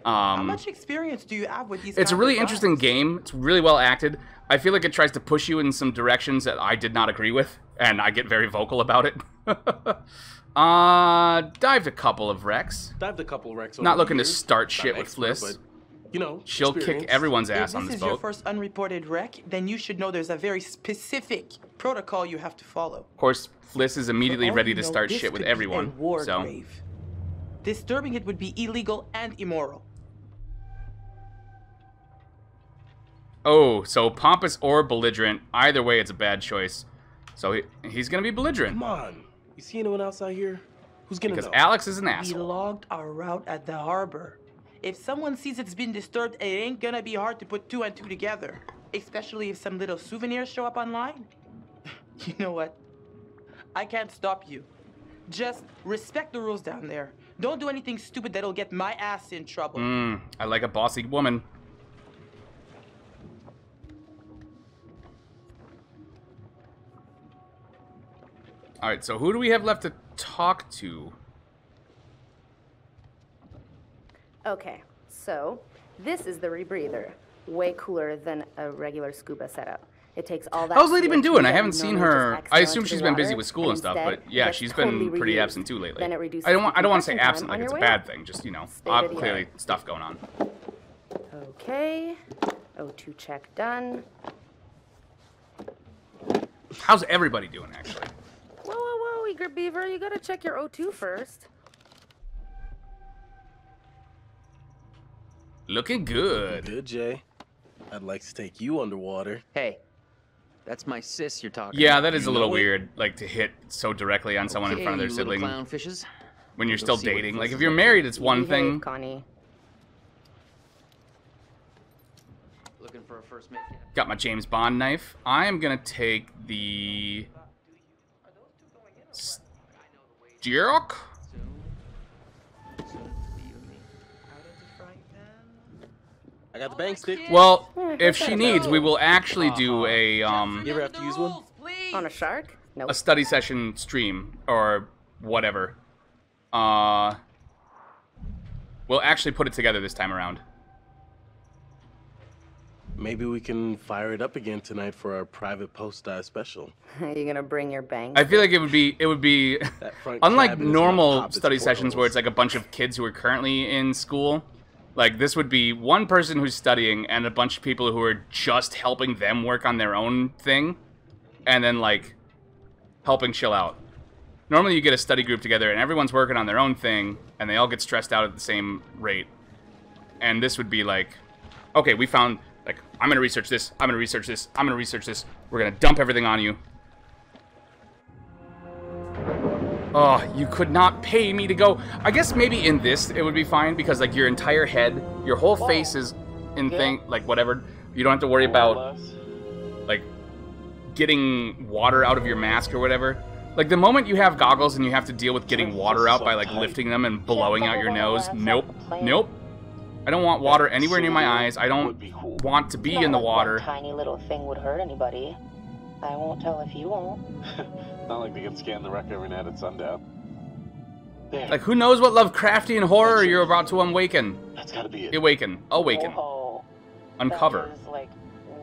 How much experience do you have with these? It's a really interesting game. It's really well acted. I feel like it tries to push you in some directions that I did not agree with, and I get very vocal about it. Dived a couple of wrecks. Not looking to start shit with Fliss. But, you know, she'll kick everyone's ass on If this this is your boat. first unreported wreck, then you should know there's a very specific protocol you have to follow. Of course, Fliss is immediately For all ready you to know, start this shit with could be a everyone. war So grave. Disturbing it would be illegal and immoral. oh, so pompous or belligerent. Either way, it's a bad choice. So he's gonna be belligerent. Come on. You see anyone else out here? Who's gonna Because know? Alex is an We asshole. logged our route at the harbor. If someone sees it's been disturbed, it ain't gonna be hard to put two and two together. Especially if some little souvenirs show up online. You know what? I can't stop you. Just respect the rules down there. Don't do anything stupid that'll get my ass in trouble. I like a bossy woman. Alright, so who do we have left to talk to? Okay, so this is the rebreather. Way cooler than a regular scuba setup. It takes all that. How's Lady been CO2 doing? I that haven't you seen normally her. just I exhale assume into she's the been busy water, with school and stuff, instead but yeah, gets she's totally been pretty reused. absent too lately. Then it reduces I don't want to say decompression absent time like on it's a your way bad up. thing. Just, you know, State of the clearly art. stuff going on. Okay, O2 check done. How's everybody doing, actually? Whoa, whoa, whoa, Eager Beaver, you gotta check your O2 first. Looking good. Good, Jay. I'd like to take you underwater. Hey, that's my sis you're talking Yeah, about. that is a little weird, like, to hit so directly on someone in front of their you little sibling clownfishes. when you're Go still see what dating. Fliss Like, if is you're up to. married, it's one Behave, thing. Connie. Looking for a first mate yet? Got my James Bond knife. I am gonna take the Jerk. I got the bang stick. Well, if she needs, we will actually do a You ever have to use one? On a shark? Nope. a study session stream or whatever. We'll actually put it together this time around. Maybe we can fire it up again tonight for our private post-dive special. You gonna bring your bang? I feel like it would be front unlike cabin is gonna normal pop its study sessions where portholes. it's like a bunch of kids who are currently in school. Like, this would be one person who's studying and a bunch of people who are just helping them work on their own thing, and then, like, helping chill out. Normally you get a study group together and everyone's working on their own thing, and they all get stressed out at the same rate. And this would be like, okay, we found, like, I'm gonna research this, I'm gonna research this, I'm gonna research this, we're gonna dump everything on you. Oh, you could not pay me to go. I guess maybe in this it would be fine because, like, your entire head, your whole face is in thing, like, whatever. You don't have to worry about, like, getting water out of your mask or whatever. Like, the moment you have goggles and you have to deal with getting water out by, like, lifting them and blowing out your nose, nope. Nope. I don't want water anywhere near my eyes. I don't want to be in the water. One tiny little thing would hurt anybody. I won't tell if you won't. Not like they can scan the wreck every night at sundown. There. Like, who knows what Lovecraftian horror you're about to awaken? That's gotta be it. Awaken. Uncover. Like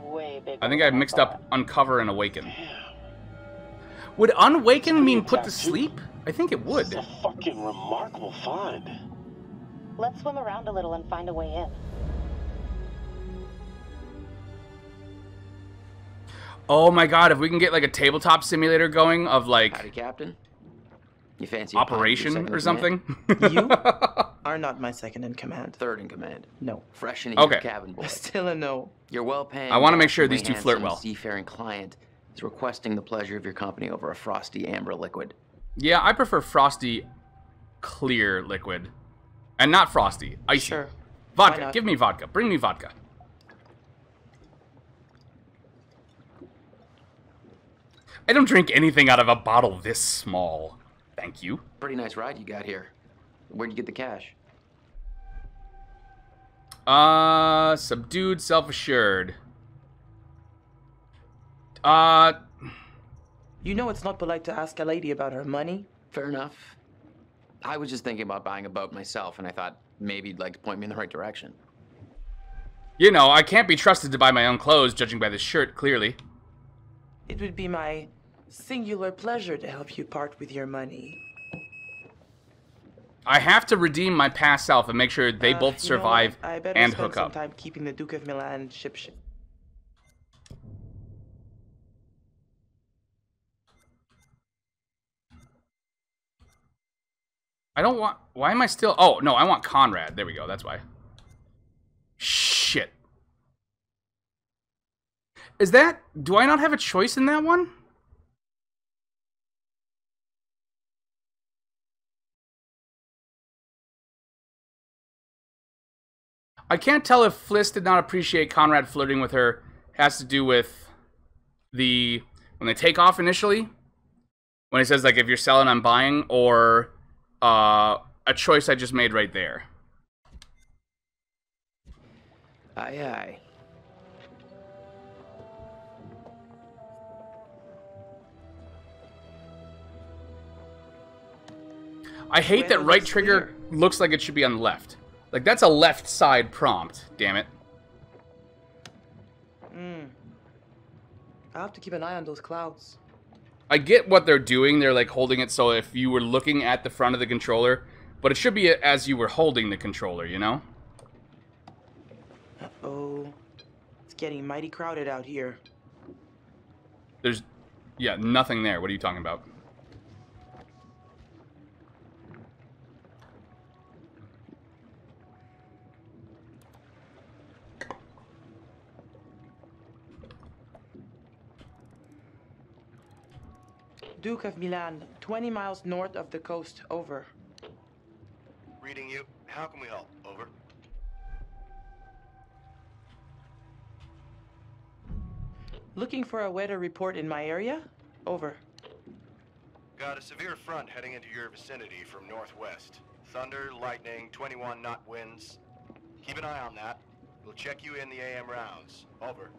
way bigger. I think I mixed up uncover and awaken. Would unwaken mean put to sleep? I think it would. It's a fucking remarkable find. Let's swim around a little and find a way in. Oh my god, if we can get like a tabletop simulator going of like... Howdy, Captain. You fancy Operation or something? You are not my second in command. Third in command. No. Fresh in your cabin boy. Still a no. You're well paying. I want to make sure these two flirt well. Seafaring client is requesting the pleasure of your company over a frosty amber liquid. Yeah, I prefer frosty, clear liquid. And not frosty. Icy. Sure. Vodka. Give me vodka. Bring me vodka. I don't drink anything out of a bottle this small. Thank you. Pretty nice ride you got here. Where'd you get the cash? Subdued, self-assured. You know it's not polite to ask a lady about her money. Fair enough. I was just thinking about buying a boat myself, and I thought maybe you'd like to point me in the right direction. You know, I can't be trusted to buy my own clothes, judging by this shirt, clearly. It would be my singular pleasure to help you part with your money. I have to redeem my past self and make sure they both survive I better and spend hook some up. time keeping the Duke of Milan ship. I don't want... Why am I still... Oh, no, I want Conrad. There we go. That's why. Shit. Is that... Do I not have a choice in that one? I can't tell if Fliss did not appreciate Conrad flirting with her has to do with the... When they take off initially. When he says, like, if you're selling, I'm buying. Or... a choice I just made right there. Aye, aye. I hate that right trigger looks like it should be on the left. Like, that's a left side prompt, damn it. I'll have to keep an eye on those clouds. I get what they're doing. They're like holding it so if you were looking at the front of the controller, but it should be as you were holding the controller, you know? Uh-oh. It's getting mighty crowded out here. There's, yeah, nothing there. What are you talking about? Duke of Milan, 20 miles north of the coast, over. Reading you. How can we help? Over. Looking for a weather report in my area? Over. Got a severe front heading into your vicinity from northwest. Thunder, lightning, 21-knot winds. Keep an eye on that. We'll check you in the AM rounds. Over.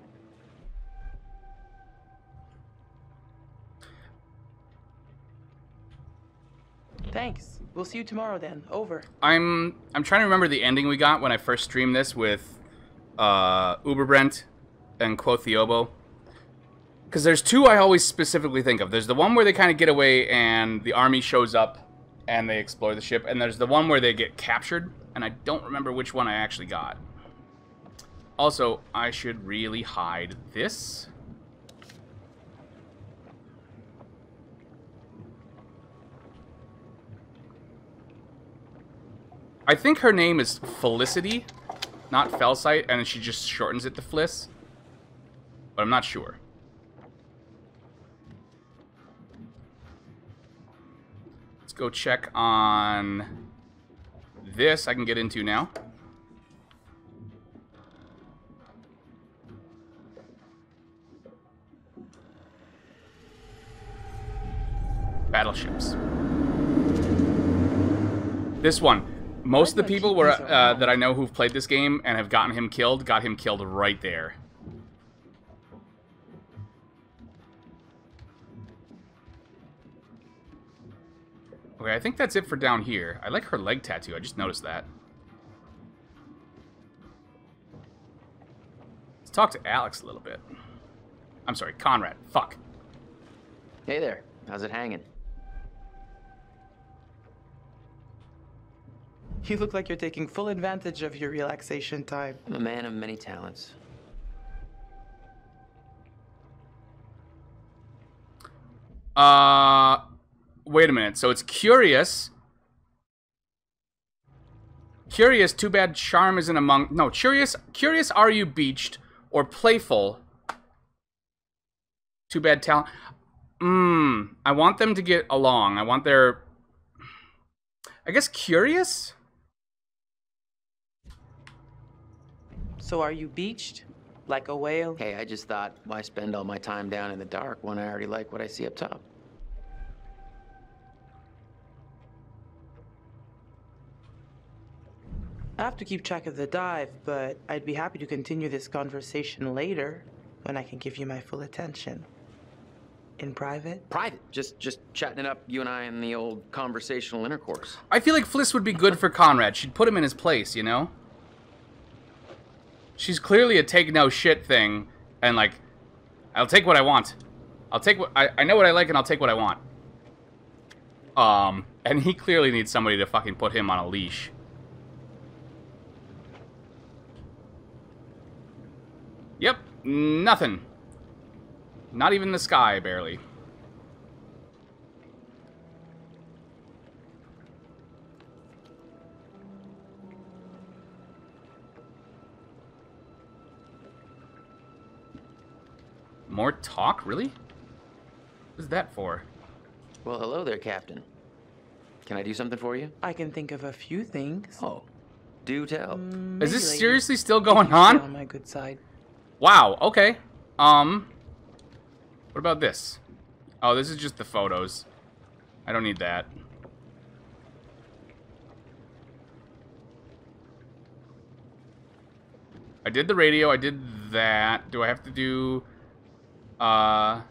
Thanks. We'll see you tomorrow then. Over. I'm trying to remember the ending we got when I first streamed this with Uberbrent and Quothiobo. Because there's two I always specifically think of. There's the one where they kind of get away and the army shows up and they explore the ship. And there's the one where they get captured. And I don't remember which one I actually got. Also, I should really hide this. I think her name is Felicity, not Felsight, and she just shortens it to Fliss. But I'm not sure. Let's go check on this I can get into now. This one. Most of the people were that I know who've played this game and have gotten him killed, got him killed right there. Okay, I think that's it for down here. I like her leg tattoo. I just noticed that. Let's talk to Alex a little bit. I'm sorry, Conrad. Fuck. Hey there. How's it hanging? You look like you're taking full advantage of your relaxation time. I'm a man of many talents. Wait a minute. So it's curious. Curious, too bad charm isn't among... No, curious, are you beached? Or playful? Too bad talent. I want them to get along. I want their... I guess curious? So are you beached? Like a whale? Hey, I just thought, why spend all my time down in the dark when I already like what I see up top? I have to keep track of the dive, but I'd be happy to continue this conversation later when I can give you my full attention. In private? Private. Just chatting it up, you and I, in the old conversational intercourse. I feel like Fliss would be good for Conrad. She'd put him in his place, you know? She's clearly a take-no-shit thing, and, like, I'll take what I want. I'll take what... I know what I like, and I'll take what I want. And he clearly needs somebody to fucking put him on a leash. Yep, nothing. Not even the sky, barely. More talk? Really? What's that for? Well, hello there, Captain. Can I do something for you? I can think of a few things. Oh, do tell. Is this seriously still going on? On my good side. Wow, okay. What about this? Oh, this is just the photos. I don't need that. I did the radio, I did that. Do I have to do... the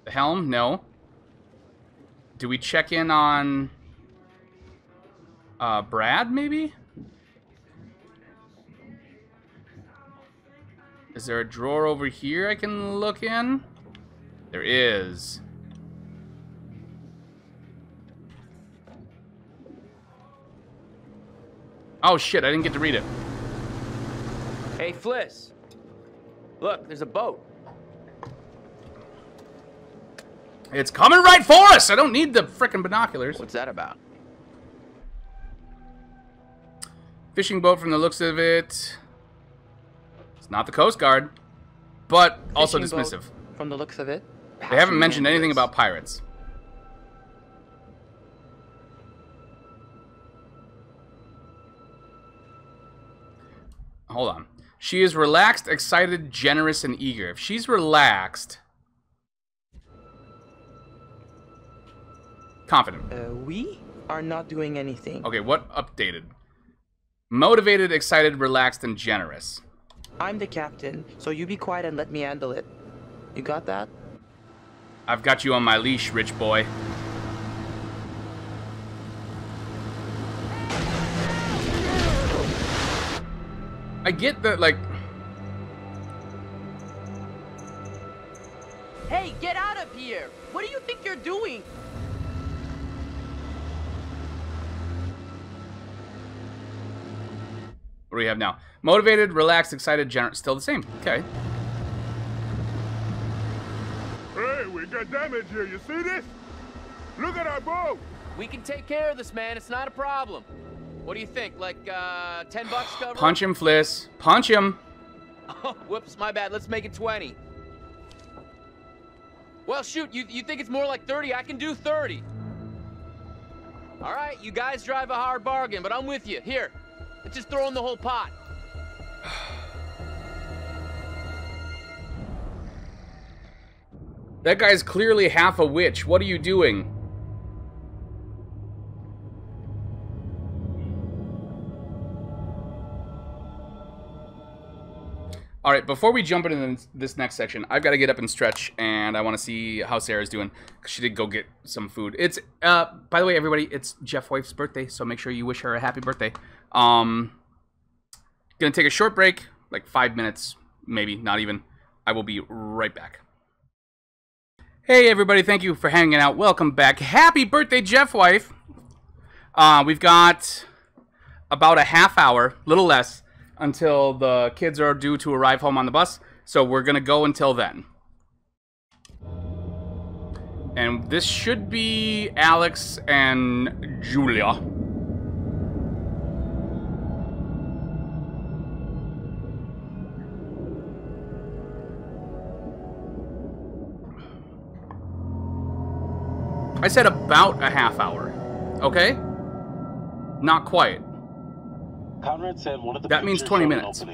helm? No. Do we check in on... Brad, maybe? Is there a drawer over here I can look in? There is. Oh shit, I didn't get to read it. Hey, Fliss. Look, there's a boat. It's coming right for us! I don't need the frickin' binoculars. What's that about? Fishing boat from the looks of it. It's not the Coast Guard, but also Fishing dismissive. boat, from the looks of it. They haven't mentioned anything about pirates. Hold on. She is relaxed, excited, generous, and eager. If she's relaxed... Confident. We are not doing anything. Okay, what updated? Motivated, excited, relaxed, and generous. I'm the captain, so you be quiet and let me handle it. You got that? I've got you on my leash, rich boy. I get that, like... Hey, get out of here! What do you think you're doing? What do we have now? Motivated, relaxed, excited, generous. Still the same. Okay. Hey, we got damage here. You see this? Look at our boat. We can take care of this, man. It's not a problem. What do you think? Like, $10 cover? Punch him, Fliss. Punch him. Oh, whoops, my bad. Let's make it 20. Well, shoot, you think it's more like 30? I can do 30. All right, you guys drive a hard bargain, but I'm with you. Here, let's just throw in the whole pot. That guy's clearly half a witch. What are you doing? All right, before we jump into this next section, I've got to get up and stretch, and I want to see how Sarah's doing, because she did go get some food. It's, by the way, everybody, it's Jeff's wife's birthday, so make sure you wish her a happy birthday. Gonna take a short break, like 5 minutes, maybe, not even. I will be right back. Hey, everybody, thank you for hanging out. Welcome back. Happy birthday, Jeff wife. We've got about a half hour, little less, until the kids are due to arrive home on the bus. So we're going to go until then. And this should be Alex and Julia. I said about a half hour. Okay? Not quite. Conrad said one of the that means 20 minutes.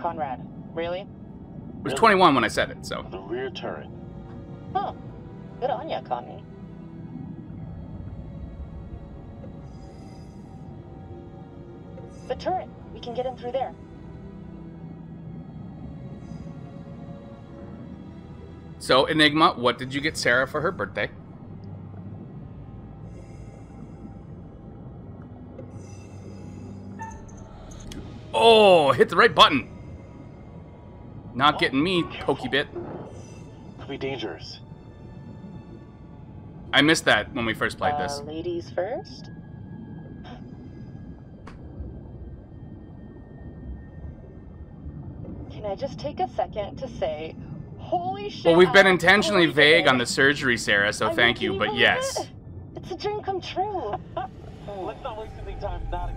Conrad, really? It was 21 when I said it, so. The rear turret. Huh. Good on ya, Connie. The turret. We can get in through there. So, Enigma, what did you get Sarah for her birthday? Oh, hit the right button. Not getting me, pokey bit. Could be dangerous. I missed that when we first played this. Ladies first? Can I just take a second to say, holy shit. Well, we've been intentionally vague on the surgery, Sarah, so thank you, but believe yes. it? It's a dream come true. Let's not waste any time not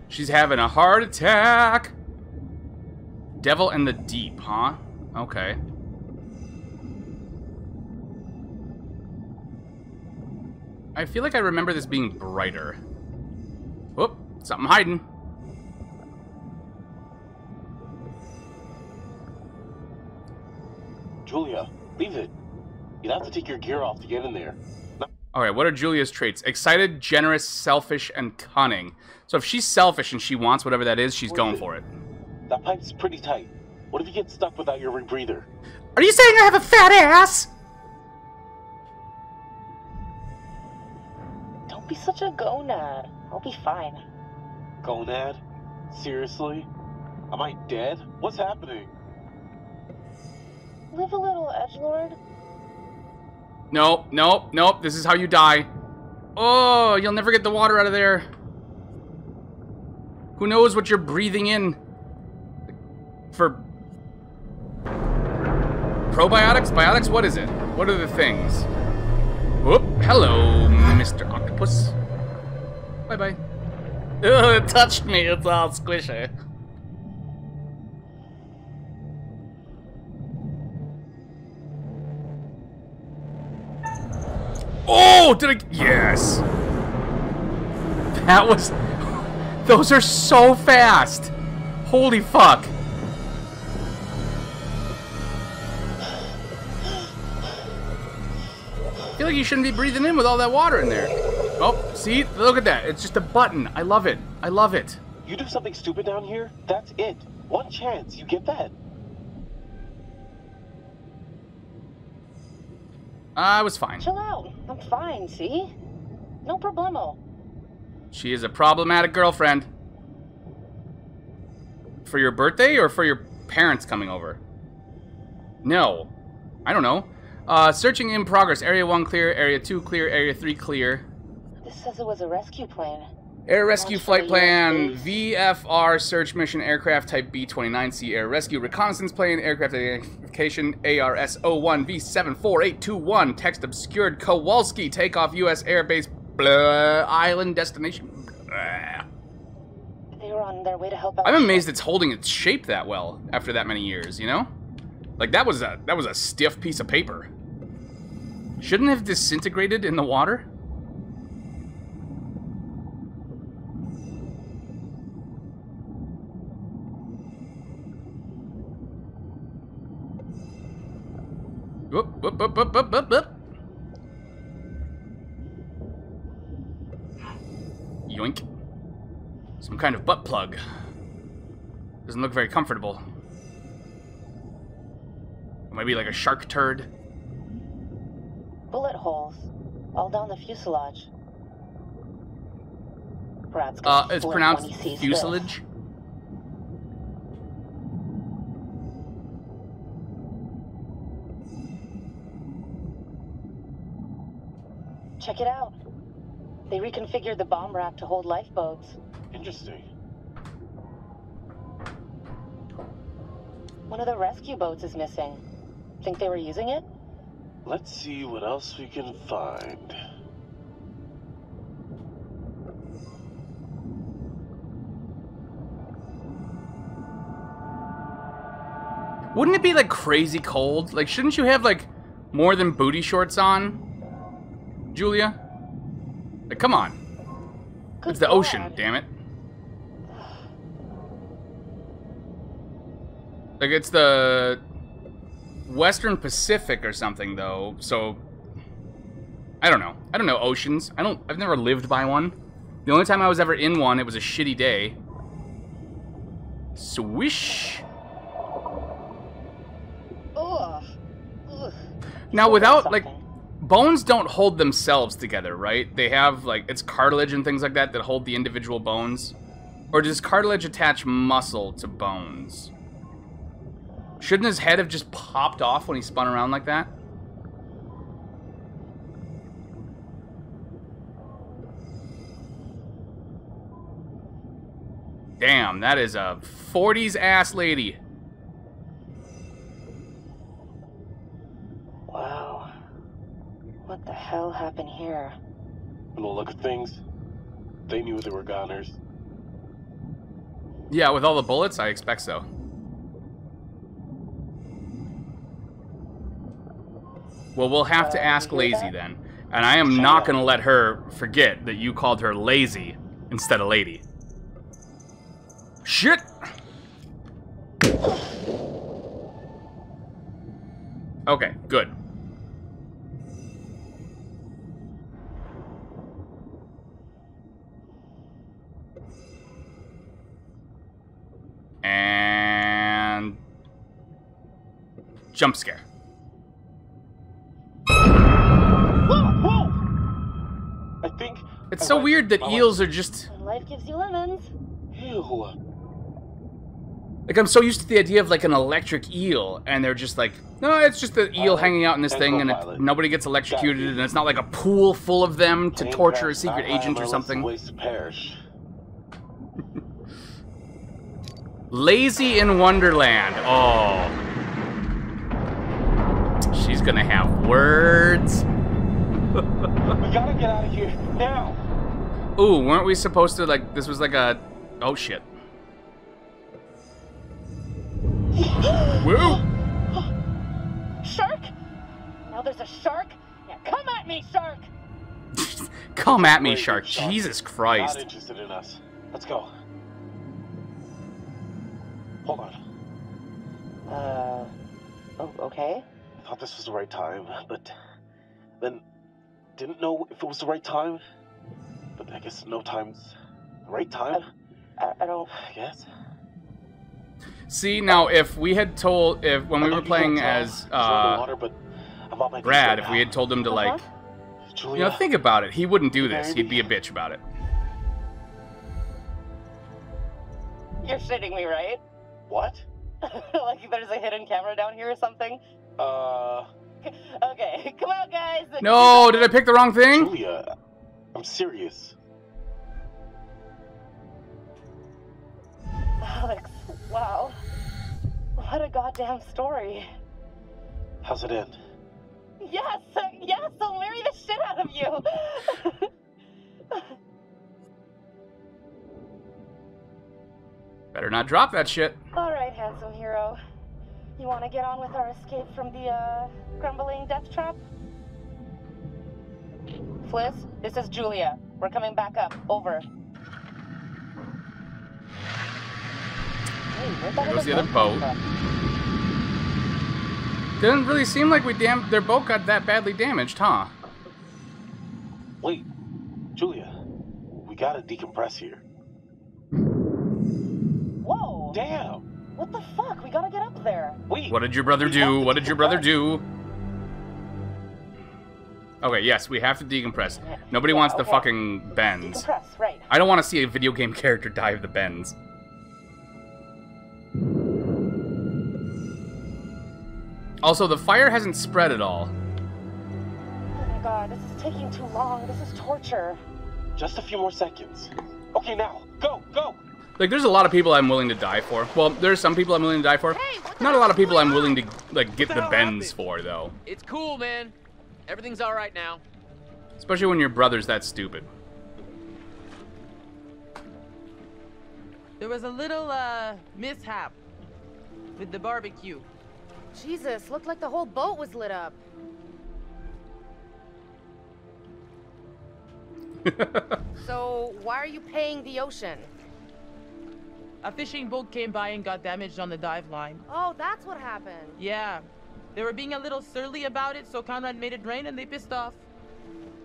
She's having a heart attack. Devil in the Deep, huh? Okay. I feel like I remember this being brighter. Whoop, something hiding. Julia, leave it. You'd have to take your gear off to get in there. Alright, what are Julia's traits? Excited, generous, selfish, and cunning. So if she's selfish and she wants whatever that is, she's going for it. That pipe's pretty tight. What if you get stuck without your rebreather? Are you saying I have a fat ass? Don't be such a gonad. I'll be fine. Gonad? Seriously? Am I dead? What's happening? Live a little, edgelord. Nope, nope, nope. This is how you die. Oh, you'll never get the water out of there. Who knows what you're breathing in? For probiotics? Biotics? What is it? What are the things? Whoop. Hello, Mr. Octopus. Bye-bye. Ugh, it touched me. It's all squishy. Oh, did I? Yes. That was... Those are so fast. Holy fuck. I feel like you shouldn't be breathing in with all that water in there. Oh, see? Look at that. It's just a button. I love it. I love it. You do something stupid down here, that's it. One chance, you get that. I was fine. Chill out. I'm fine, see? No problemo. She is a problematic girlfriend. For your birthday or for your parents coming over? No. I don't know. Searching in progress. Area 1 clear, Area 2 clear, Area 3 clear. This says it was a rescue plane. Air Rescue Flight Plan, VFR Search Mission Aircraft Type B-29C Air Rescue Reconnaissance Plane, Aircraft Identification ARS-01 V74821, Text Obscured, Kowalski, Takeoff U.S. Airbase, blah, Island Destination, blah. They were on their way to help out. I'm amazed it's holding its shape that well after that many years, you know? Like, that was a stiff piece of paper. Shouldn't have disintegrated in the water? Whoop, whoop, whoop, whoop, whoop, whoop, whoop. Yoink. Some kind of butt plug. Doesn't look very comfortable. Or maybe like a shark turd. Bullet holes. All down the fuselage. Brad's It's pronounced fuselage. Check it out. They reconfigured the bomb rack to hold lifeboats. Interesting. One of the rescue boats is missing. Think they were using it? Let's see what else we can find. Wouldn't it be like crazy cold? Like, shouldn't you have like more than booty shorts on, Julia? Like, come on. It's the ocean, damn it. Like, it's the Western Pacific or something, though, so I don't know. I don't know oceans. I've never lived by one. The only time I was ever in one, it was a shitty day. Swish. Ugh. Now, without, like, bones don't hold themselves together, right? They have, like, it's cartilage and things like that that hold the individual bones. Or does cartilage attach muscle to bones? Shouldn't his head have just popped off when he spun around like that? Damn, that is a 40s ass lady. Wow. What the hell happened here? From the look of things, they knew they were goners. Yeah, with all the bullets, I expect so. Well, we'll have to ask Lazy then. And I am not going to let her forget that you called her lazy instead of lady. Shit! Okay, good. And jump scare. Whoa! I think it's so weird that eels are just. When life gives you lemons. Ew. Like, I'm so used to the idea of like an electric eel, and they're just like, no, it's just the eel hanging out in this thing, and nobody gets electrocuted, and it's not like a pool full of them to torture a secret agent or something. Lazy in Wonderland. Oh. She's gonna have words. We gotta get out of here, now! Ooh, weren't we supposed to, like, this was like a... Oh, shit. Woo! Shark? Now there's a shark? Yeah, come at me, shark! Come at me, shark. Jesus Christ. Not interested in us. Let's go. Hold on. Oh, okay. I thought this was the right time, but then didn't know if it was the right time. But I guess no time's the right time. I don't... I guess. See, now, if we had told... when we were playing as, Brad, if we had told him to, like... Julia, you know, think about it. He wouldn't do this. He'd be a bitch about it. You're shitting me, right? What? Like there's a hidden camera down here or something? Okay, come out, guys! No, did I pick the wrong thing? Julia, I'm serious. Alex, wow. What a goddamn story. How's it end? Yes, I'll marry the shit out of you! Better not drop that shit. Alright, handsome hero. You want to get on with our escape from the, crumbling death trap? Fliss, this is Julia. We're coming back up. Over. Hey, there goes the other boat. Didn't really seem like their boat got that badly damaged, huh? Wait, Julia, we gotta decompress here. damn. What the fuck? We gotta get up there. Wait. What did your brother do? What did your brother do? Okay, yes, we have to decompress. Nobody wants the fucking bends. Decompress, right. I don't want to see a video game character die of the bends. Also, the fire hasn't spread at all. Oh my god, this is taking too long. This is torture. Just a few more seconds. Okay, now, go, go! Like, there's a lot of people I'm willing to die for. Well, there's some people I'm willing to die for. Not a lot of people I'm willing to, like, get the bends for, though. It's cool, man. Everything's all right now. Especially when your brother's that stupid. There was a little, mishap with the barbecue. Jesus, looked like the whole boat was lit up. So, why are you paying the ocean? A fishing boat came by and got damaged on the dive line. Oh, that's what happened. Yeah. They were being a little surly about it, so Conrad made it rain and they pissed off.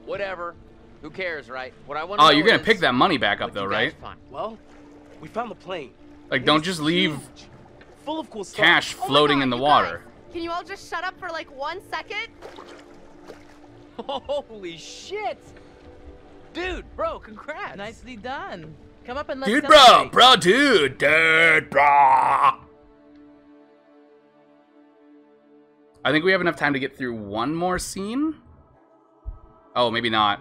Whatever. Who cares, right? What I want Oh, to know you're gonna is, pick that money back up, though, right? Well, we found the plane. Like, don't just leave Full of cool stuff. cash floating in the water. Can you all just shut up for like 1 second? Holy shit! Dude, bro, congrats. Nicely done. Come up and let's Dude, celebrate. dude, bro. I think we have enough time to get through one more scene. Oh, maybe not.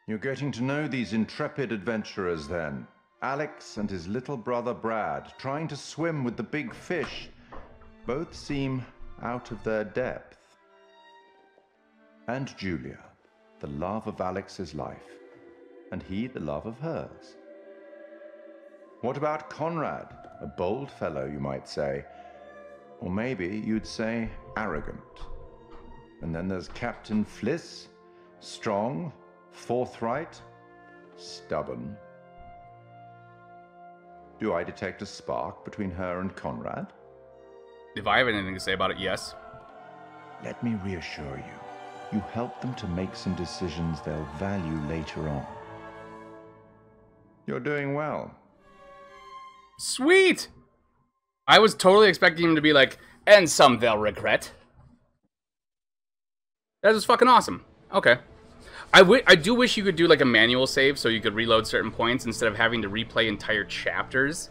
You're getting to know these intrepid adventurers then. Alex and his little brother Brad, trying to swim with the big fish, both seem out of their depth. And Julia, the love of Alex's life, and he the love of hers. What about Conrad, a bold fellow, you might say, or maybe you'd say arrogant. And then there's Captain Fliss, strong, forthright, stubborn. Do I detect a spark between her and Conrad? If I have anything to say about it, yes. Let me reassure you. You help them to make some decisions they'll value later on. You're doing well. Sweet! I was totally expecting him to be like, and some they'll regret. That was fucking awesome. Okay. I do wish you could do like a manual save so you could reload certain points instead of having to replay entire chapters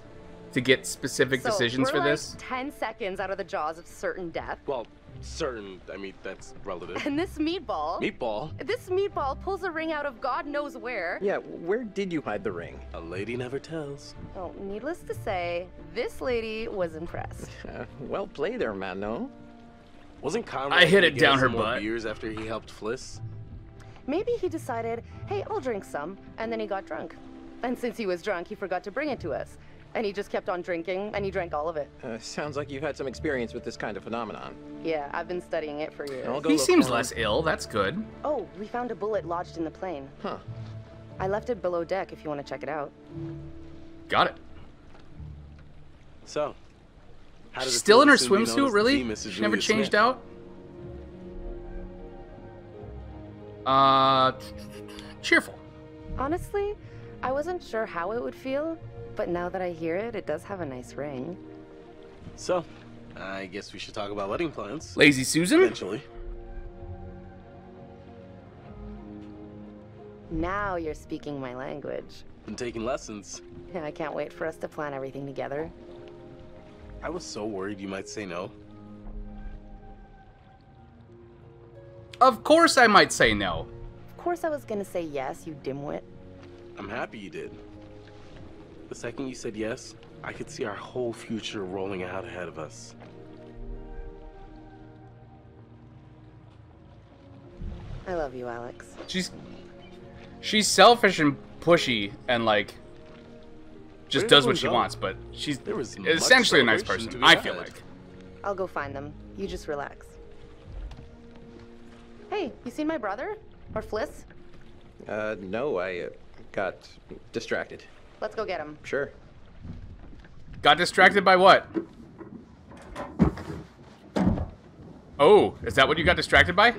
to get specific decisions for this. Like 10 seconds out of the jaws of certain death. Well, certain, I mean, that's relative. And this meatball. Meatball? This meatball pulls a ring out of God knows where. Yeah, where did you hide the ring? A lady never tells. Oh, needless to say, this lady was impressed. Well played there, man, no? Wasn't Conrad I hit gonna it get down us her some more butt. beers after he helped Fliss? Maybe he decided, hey, I'll drink some, and then he got drunk. And since he was drunk, he forgot to bring it to us. And he just kept on drinking, and he drank all of it. Sounds like you've had some experience with this kind of phenomenon. Yeah, I've been studying it for years. He seems less ill, that's good. Oh, we found a bullet lodged in the plane. Huh. I left it below deck if you want to check it out. Got it. So, how does it Still feel in her to soon be known swimsuit, as really? the Mrs. She never Julia changed Smith? out? Cheerful. Honestly, I wasn't sure how it would feel, but now that I hear it, it does have a nice ring. So, I guess we should talk about wedding plans. Lazy Susan? Eventually. Now you're speaking my language. Been taking lessons. I can't wait for us to plan everything together. I was so worried you might say no. Of course I might say no. Of course I was gonna say yes, you dimwit. I'm happy you did. The second you said yes, I could see our whole future rolling out ahead of us. I love you, Alex. She's selfish and pushy and like just Where did does what everyone she go? wants, but she's There was much essentially a nice celebration person, to be I feel had. like. I'll go find them. You just relax. Hey, you seen my brother? Or Fliss? No, I got distracted. Let's go get him. Sure. Got distracted by what? Oh, is that what you got distracted by?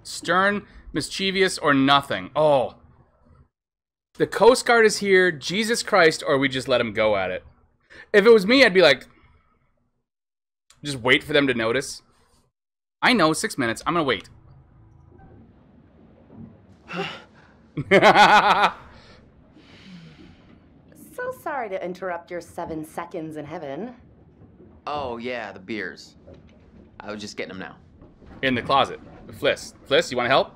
Stern, mischievous, or nothing. Oh. The Coast Guard is here, Jesus Christ, or we just let him go at it. If it was me, I'd be like, just wait for them to notice. I know, 6 minutes. I'm gonna wait. So sorry to interrupt your 7 seconds in heaven. Oh, yeah, the beers. I was just getting them now. In the closet. Fliss. Fliss, you want to help?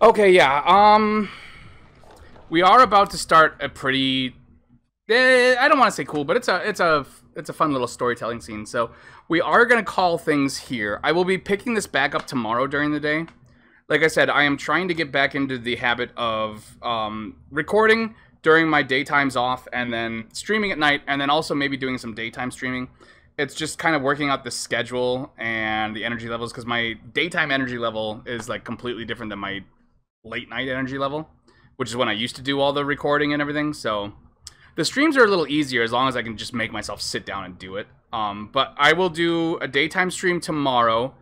Okay, yeah. We are about to start a pretty... I don't want to say cool, but it's a fun little storytelling scene. So we are going to call things here. I will be picking this back up tomorrow during the day. Like I said, I am trying to get back into the habit of recording during my daytimes off and then streaming at night, and then also maybe doing some daytime streaming. It's just kind of working out the schedule and the energy levels, because my daytime energy level is like completely different than my late night energy level, which is when I used to do all the recording and everything. So the streams are a little easier as long as I can just make myself sit down and do it. But I will do a daytime stream tomorrow,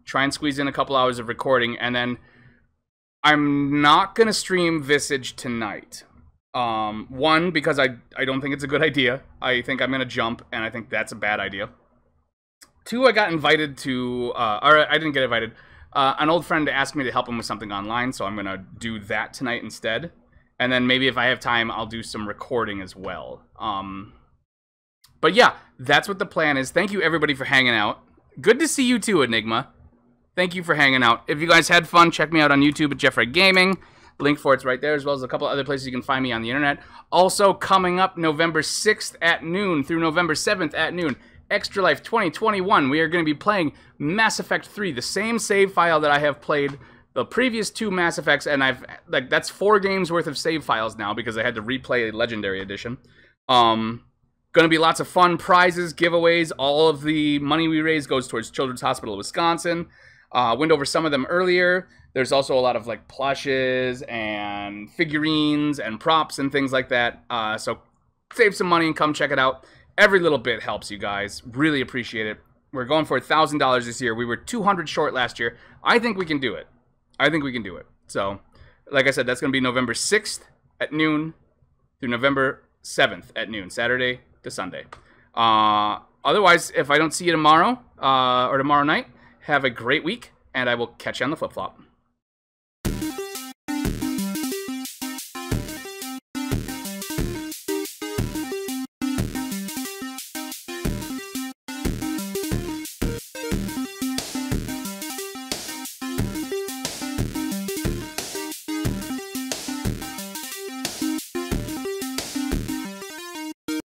try and squeeze in a couple hours of recording, and then I'm not going to stream Visage tonight. One, because I don't think it's a good idea. I think I'm going to jump, and I think that's a bad idea. Two, I got invited to, or I didn't get invited. An old friend asked me to help him with something online, so I'm going to do that tonight instead. And then maybe if I have time, I'll do some recording as well. But yeah, that's what the plan is. Thank you, everybody, for hanging out. Good to see you too, Enigma. Thank you for hanging out. If you guys had fun, check me out on YouTube at Jeffrey Gaming. Link for it's right there, as well as a couple other places you can find me on the internet. Also, coming up November 6th at noon through November 7th at noon, Extra Life 2021, we are going to be playing Mass Effect 3, the same save file that I have played the previous 2 Mass Effects, and that's 4 games worth of save files now because I had to replay Legendary Edition. Going to be lots of fun prizes, giveaways. All of the money we raise goes towards Children's Hospital of Wisconsin. Went over some of them earlier. There's also a lot of like plushes and figurines and props and things like that. So save some money and come check it out. Every little bit helps, you guys. Really appreciate it. We're going for $1,000 this year. We were 200 short last year. I think we can do it. I think we can do it. So, like I said, that's going to be November 6th at noon through November 7th at noon, Saturday to Sunday. Otherwise, if I don't see you tomorrow or tomorrow night, have a great week, and I will catch you on the flip-flop.